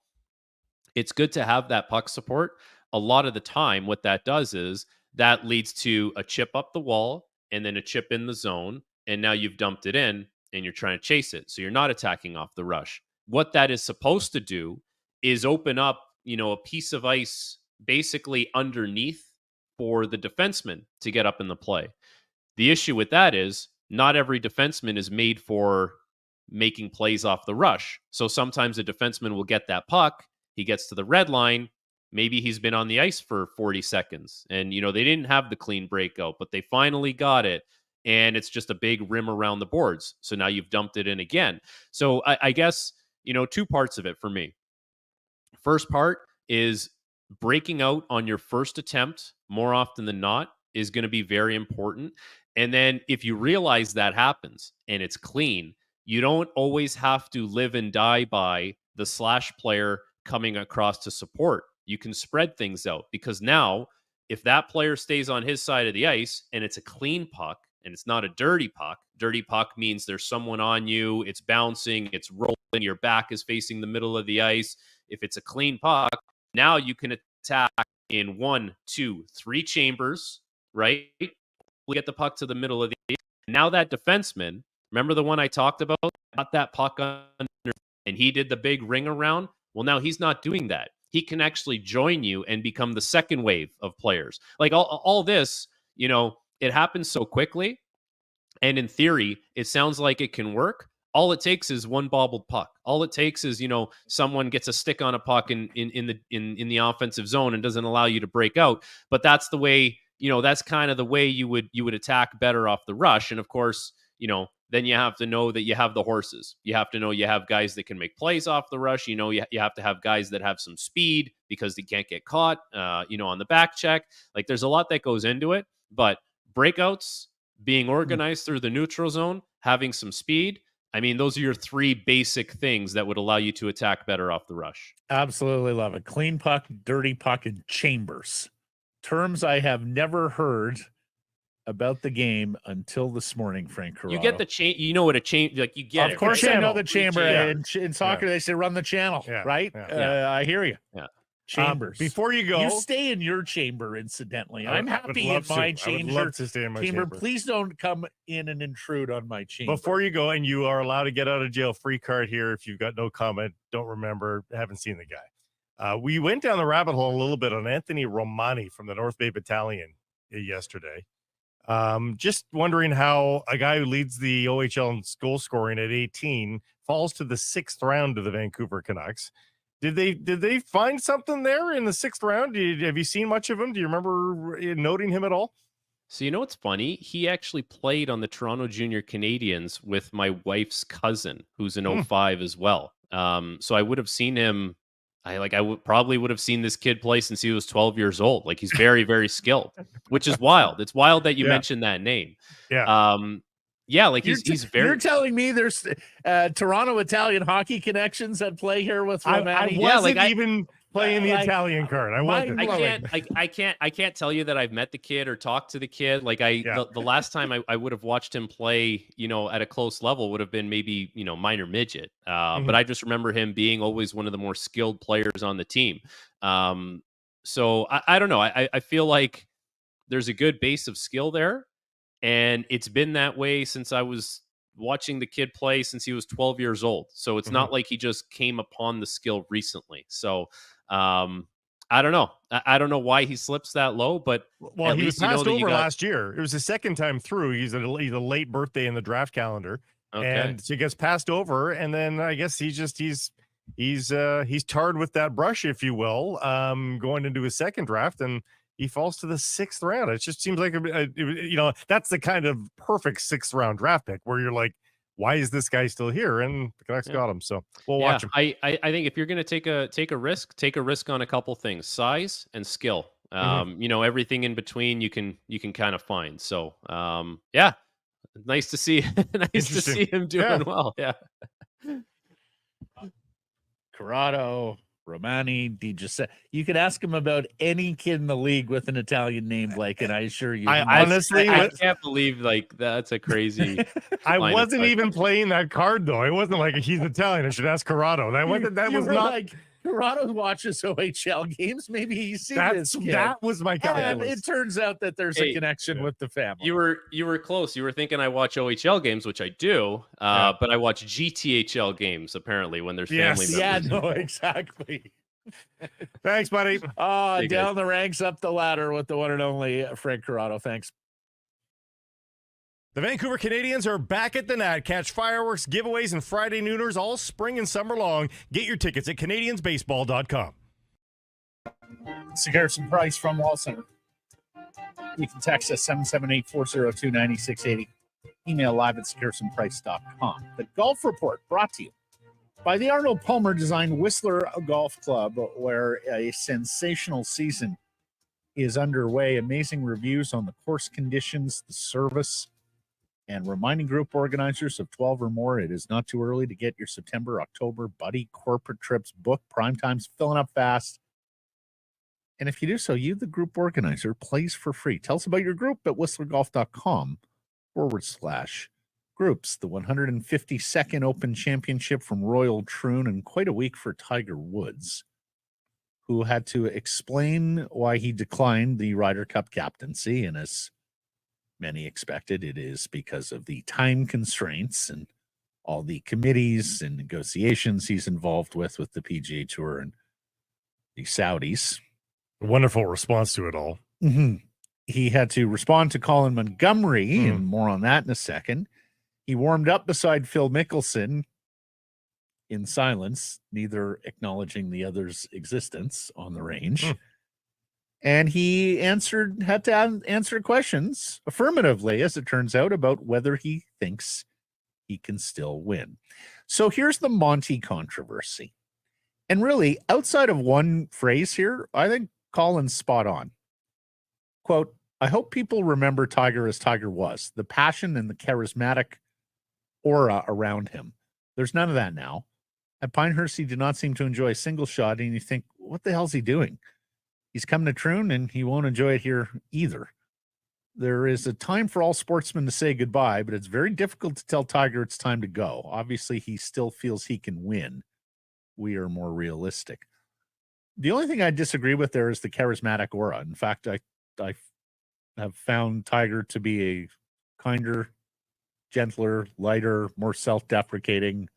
it's good to have that puck support. A lot of the time, what that does is that leads to a chip up the wall and then a chip in the zone. And now you've dumped it in and you're trying to chase it. So you're not attacking off the rush. What that is supposed to do is open up, a piece of ice basically underneath for the defenseman to get up in the play. The issue with that is not every defenseman is made for making plays off the rush. So sometimes a defenseman will get that puck. He gets to the red line. Maybe he's been on the ice for 40 seconds and, they didn't have the clean breakout, but they finally got it. And it's just a big rim around the boards. So now you've dumped it in again. So I guess, two parts of it for me. First part is breaking out on your first attempt more often than not is going to be very important. And then if you realize that happens and it's clean, you don't always have to live and die by the slash player coming across to support. You can spread things out, because now if that player stays on his side of the ice and it's a clean puck and it's not a dirty puck means there's someone on you, it's bouncing, it's rolling, your back is facing the middle of the ice. If it's a clean puck, now you can attack in 1, 2, 3 chambers, right? We get the puck to the middle of the ice. Now that defenseman, remember the one I talked about, got that puck under and he did the big ring around. Well, now he's not doing that. He can actually join you and become the second wave of players. Like all this, it happens so quickly. And in theory, it sounds like it can work. All it takes is one bobbled puck. All it takes is, someone gets a stick on a puck in the offensive zone and doesn't allow you to break out. But that's the way, that's kind of the way you would attack better off the rush. And of course, then you have to know that you have the horses. You have to know you have guys that can make plays off the rush. You have to have guys that have some speed because they can't get caught, on the back check. Like there's a lot that goes into it, but breakouts, being organized through the neutral zone, having some speed. I mean, those are your three basic things that would allow you to attack better off the rush. Absolutely love it. Clean puck, dirty puck, and chambers. Terms I have never heard about the game until this morning, Frank Corrado. You get the you know what a change, like you get it. Of course, right? I know the chamber. Yeah. In soccer, they say run the channel, right? Yeah. I hear you. Yeah. Chambers. Before you go, you stay in your chamber, incidentally. I'm happy in my chamber. I would love to stay in my chamber. Please don't come in and intrude on my chamber. Before you go, and you are allowed to get out of jail free card here if you've got no comment, don't remember, haven't seen the guy. We went down the rabbit hole a little bit on Anthony Romani from the North Bay Battalion yesterday. Just wondering how a guy who leads the OHL in goal scoring at 18 falls to the 6th round of the Vancouver Canucks. Did they find something there in the 6th round? Have you seen much of him? Do you remember noting him at all? So what's funny? He actually played on the Toronto Junior Canadiens with my wife's cousin, who's in 05 as well. So I would have seen him. Probably would have seen this kid play since he was 12 years old. Like he's very, very skilled, which is wild. It's wild that you mentioned that name. Yeah. Yeah, like he's very. You're telling me there's Toronto Italian hockey connections at play here with Romani? I wasn't even playing the Italian card. I wasn't. I can't tell you that I've met the kid or talked to the kid. Like the last time I would have watched him play, at a close level would have been maybe minor midget. But I just remember him being always one of the more skilled players on the team. So I don't know. I feel like there's a good base of skill there. And it's been that way since I was watching the kid play since he was 12 years old. So it's not like he just came upon the skill recently. So I don't know. I don't know why he slips that low, but he was passed over last year. It was the second time through. He's a late birthday in the draft calendar. Okay. And so he gets passed over. And then I guess he's tarred with that brush, if you will, going into his second draft. And he falls to the 6th round. It just seems like, that's the kind of perfect 6th round draft pick where you're like, why is this guy still here? And the Canucks got him. So we'll watch him. I think if you're going to take a risk on a couple things, size and skill. Everything in between you can kind of find. So nice to see, to see him doing well. Yeah. Corrado, Romani, you could ask him about any kid in the league with an Italian name, Blake, and I assure you. I can't believe that's a crazy. I wasn't even playing that card though. It wasn't like he's Italian. I should ask Corrado. That was not like Corrado watches OHL games. Maybe he's seen this kid. That was my calculus. And it turns out that there's a connection with the family. You were close. You were thinking I watch OHL games, which I do, but I watch GTHL games apparently when there's family members. Yeah, no, exactly. Thanks, buddy. Down the ranks, up the ladder with the one and only Frank Corrado. Thanks. The Vancouver Canadians are back at the net. Catch fireworks, giveaways, and Friday nooners all spring and summer long. Get your tickets at CanadiansBaseball.com. Sekeres Price from Wall Center. You can text us 778-402-9680. Email live at sekeresprice.com. The Golf Report brought to you by the Arnold Palmer designed Whistler Golf Club, where a sensational season is underway. Amazing reviews on the course conditions, the service, and reminding group organizers of 12 or more, it is not too early to get your September, October buddy corporate trips booked. Prime time's filling up fast. And if you do so, you, the group organizer, plays for free. Tell us about your group at whistlergolf.com/groups. The 152nd Open Championship from Royal Troon, and quite a week for Tiger Woods, who had to explain why he declined the Ryder Cup captaincy. And as many expected, it is because of the time constraints and all the committees and negotiations he's involved with the PGA Tour and the Saudis. Wonderful response to it all. He had to respond to Colin Montgomery, and more on that in a second. He warmed up beside Phil Mickelson in silence, neither acknowledging the other's existence on the range. And he had to answer questions affirmatively, as it turns out, about whether he thinks he can still win. So here's the Monty controversy. And really, outside of one phrase here, I think Colin's spot on. Quote, I hope people remember Tiger as Tiger was, the passion and the charismatic aura around him. There's none of that now. At Pinehurst, he did not seem to enjoy a single shot, and you think, what the hell's he doing? He's coming to Troon, and he won't enjoy it here either. There is a time for all sportsmen to say goodbye, but it's very difficult to tell Tiger it's time to go. Obviously, he still feels he can win. We are more realistic. The only thing I disagree with there is the charismatic aura. In fact, I have found Tiger to be a kinder, gentler, lighter, more self-deprecating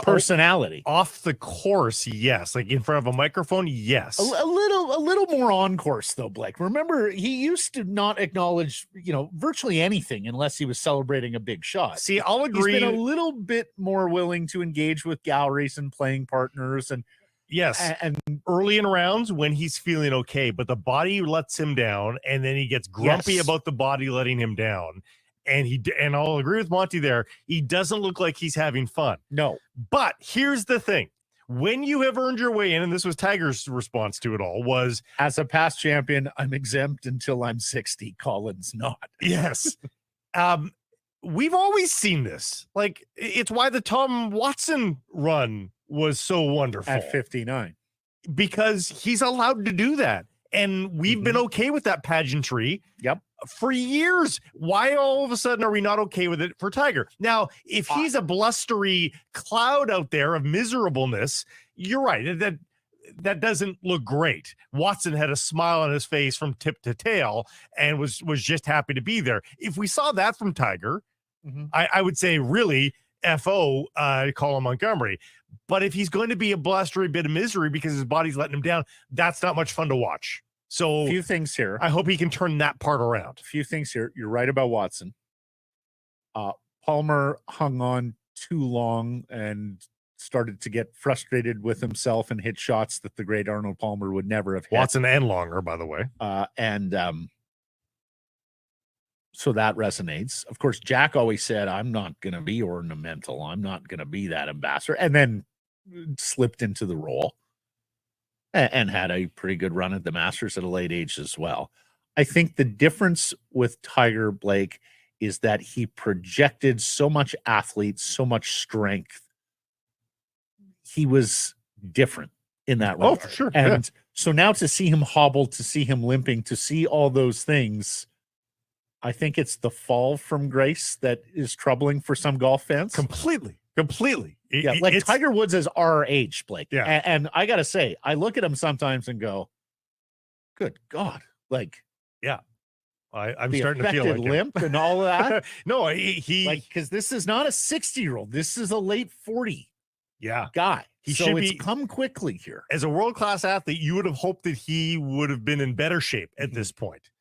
personality. Off the course, yes. Like in front of a microphone, yes. A little more on course though, Blake. Remember, he used to not acknowledge, virtually anything unless he was celebrating a big shot. See, I'll agree. He's been a little bit more willing to engage with galleries and playing partners, and yes, and early in rounds when he's feeling okay, but the body lets him down, and then he gets grumpy about the body letting him down. And I'll agree with Monty there. He doesn't look like he's having fun. No. But here's the thing. When you have earned your way in, and this was Tiger's response to it all, was, as a past champion, I'm exempt until I'm 60. Colin's not. Yes. We've always seen this. Like, it's why the Tom Watson run was so wonderful. At 59. Because he's allowed to do that. And we've been okay with that pageantry. Yep. For years. Why all of a sudden are we not okay with it for Tiger? Now, if he's a blustery cloud out there of miserableness, you're right. That doesn't look great. Watson had a smile on his face from tip to tail and was just happy to be there. If we saw that from Tiger, I would say really F.O. Colin Montgomery. But if he's going to be a blustery bit of misery because his body's letting him down, that's not much fun to watch. So a few things here. I hope he can turn that part around. A few things here. You're right about Watson. Palmer hung on too long and started to get frustrated with himself and hit shots that the great Arnold Palmer would never have hit. Watson and longer, by the way. So that resonates. Of course, Jack always said, I'm not going to be ornamental. I'm not going to be that ambassador. And then slipped into the role and had a pretty good run at the Masters at a late age as well. I think the difference with Tiger, Blake, is that he projected so much athlete, so much strength. He was different in that regard. Oh, for sure. And so now to see him hobble, to see him limping, to see all those things, I think it's the fall from grace that is troubling for some golf fans. Completely. Like Tiger Woods is our age, Blake. Yeah. And I got to say, I look at him sometimes and go, good God. Like, yeah, I'm starting to feel like limp and all of that. No, he like, because this is not a 60-year-old. This is a late 40 guy. He so should it's be come quickly here. As a world-class athlete, you would have hoped that he would have been in better shape at this point.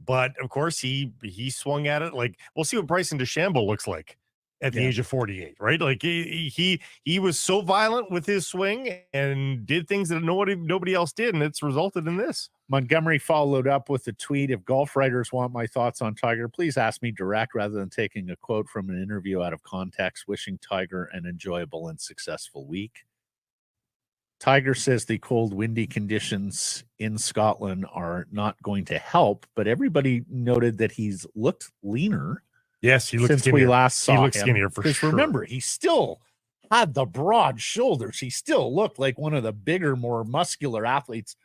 But of course, he swung at it. Like, we'll see what Bryson DeChambeau looks like at the age of 48, right? Like he was so violent with his swing and did things that nobody else did, and it's resulted in this. Montgomery followed up with a tweet: if golf writers want my thoughts on Tiger, please ask me direct rather than taking a quote from an interview out of context. Wishing Tiger an enjoyable and successful week. Tiger says the cold, windy conditions in Scotland are not going to help, but everybody noted that he's looked leaner. Yes, he looked since skinnier. We last saw him. He looked skinnier for sure. Because remember, he still had the broad shoulders. He still looked like one of the bigger, more muscular athletes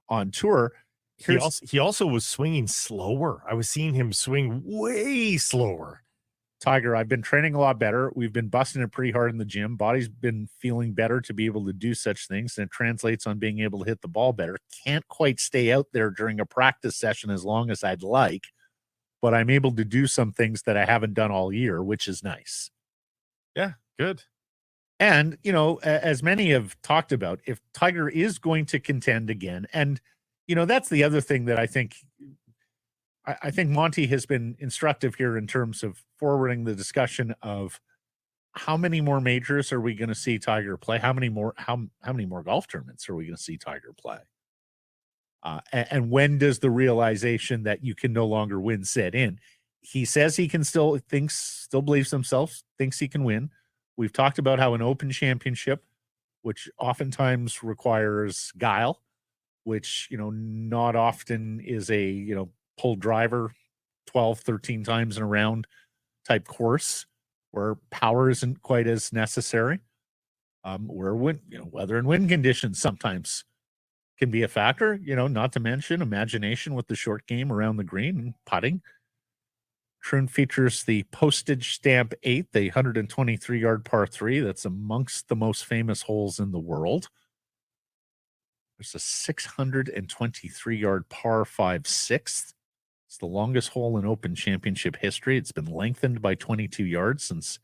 on tour. He also was swinging slower. I was seeing him swing way slower. Tiger, I've been training a lot better. We've been busting it pretty hard in the gym. Body's been feeling better to be able to do such things, and it translates on being able to hit the ball better. Can't quite stay out there during a practice session as long as I'd like, but I'm able to do some things that I haven't done all year, which is nice. Yeah, good. And, as many have talked about, if Tiger is going to contend again, and, that's the other thing that I think Monty has been instructive here in terms of forwarding the discussion of how many more majors are we going to see Tiger play? How many more golf tournaments are we going to see Tiger play? And when does the realization that you can no longer win set in? He says he can still believes himself, thinks he can win. We've talked about how an Open Championship, which oftentimes requires guile, which, not often is a, pull driver 12, 13 times in a round type course where power isn't quite as necessary. Where weather and wind conditions sometimes can be a factor, not to mention imagination with the short game around the green and putting. Troon features the postage stamp 8, the 123-yard par 3. That's amongst the most famous holes in the world. There's a 623-yard par 5/6. It's the longest hole in Open Championship history. It's been lengthened by 22 yards since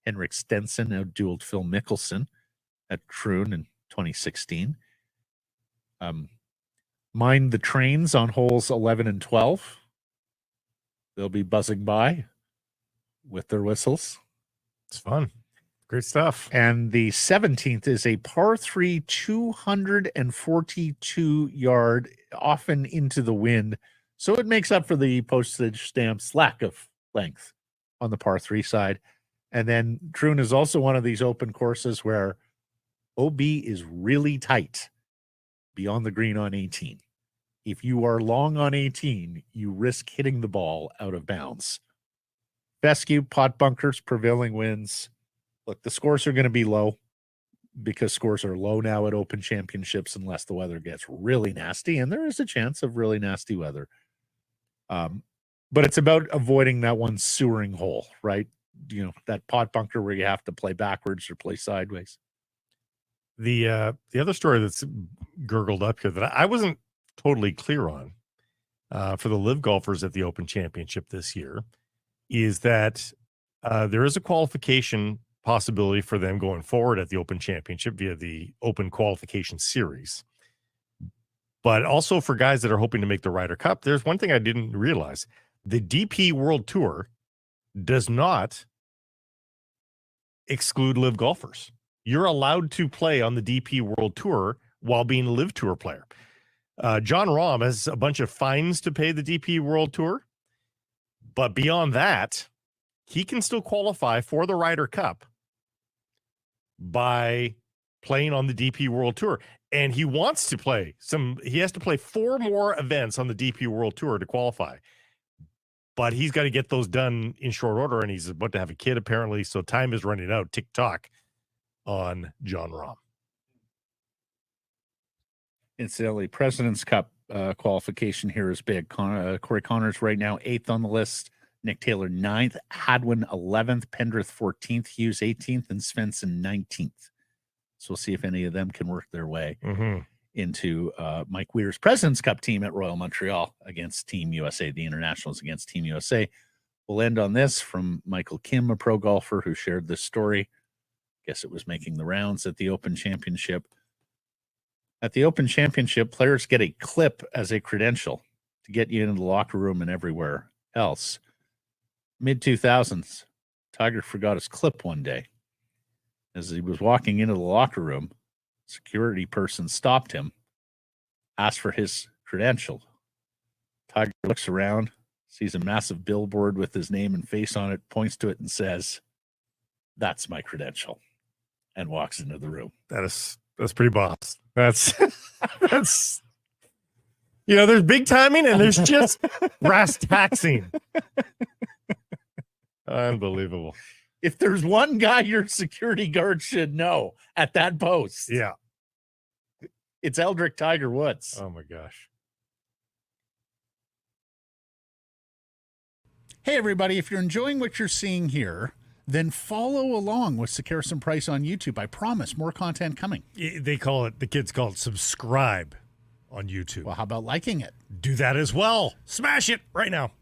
Henrik Stenson outdueled Phil Mickelson at Troon in 2016. Mind the trains on holes 11 and 12. They'll be buzzing by with their whistles. It's fun. Great stuff. And the 17th is a par 3, 242-yard, often into the wind. So it makes up for the postage stamp's lack of length on the par 3 side. And then Troon is also one of these open courses where OB is really tight beyond the green on 18. If you are long on 18, you risk hitting the ball out of bounds. Fescue, pot bunkers, prevailing winds. Look, the scores are going to be low because scores are low now at Open Championships unless the weather gets really nasty, and there is a chance of really nasty weather. But it's about avoiding that one sewering hole, right? That pot bunker where you have to play backwards or play sideways. The other story that's gurgled up here that I wasn't totally clear on for the live golfers at the Open Championship this year is that there is a qualification possibility for them going forward at the Open Championship via the Open Qualification Series. But also for guys that are hoping to make the Ryder Cup, there's one thing I didn't realize. The DP World Tour does not exclude live golfers. You're allowed to play on the DP World Tour while being a live tour player. John Rahm has a bunch of fines to pay the DP World Tour, but beyond that, he can still qualify for the Ryder Cup by playing on the DP World Tour. And he wants to play he has to play 4 more events on the DP World Tour to qualify. But he's got to get those done in short order, and he's about to have a kid apparently, so time is running out. Tick-tock on John Rahm. Incidentally, President's Cup qualification here is big. Corey Connors right now 8th on the list. Nick Taylor 9th. Hadwin 11th. Pendrith 14th. Hughes 18th. And Svensson 19th. So we'll see if any of them can work their way into Mike Weir's President's Cup team at Royal Montreal against Team USA, the Internationals against Team USA. We'll end on this from Michael Kim, a pro golfer who shared this story. Guess it was making the rounds at the Open Championship. At the Open Championship, players get a clip as a credential to get you into the locker room and everywhere else. Mid-2000s, Tiger forgot his clip one day. As he was walking into the locker room, a security person stopped him, asked for his credential. Tiger looks around, sees a massive billboard with his name and face on it, points to it and says, "That's my credential," and walks into the room. That's pretty boss. That's there's big timing and there's just brass taxing. Unbelievable. If there's one guy your security guard should know at that post, yeah, it's Eldrick Tiger Woods. Oh my gosh. Hey everybody, if you're enjoying what you're seeing here, then follow along with Sekeres Price on YouTube. I promise more content coming. The kids call it subscribe on YouTube. Well, how about liking it? Do that as well. Smash it right now.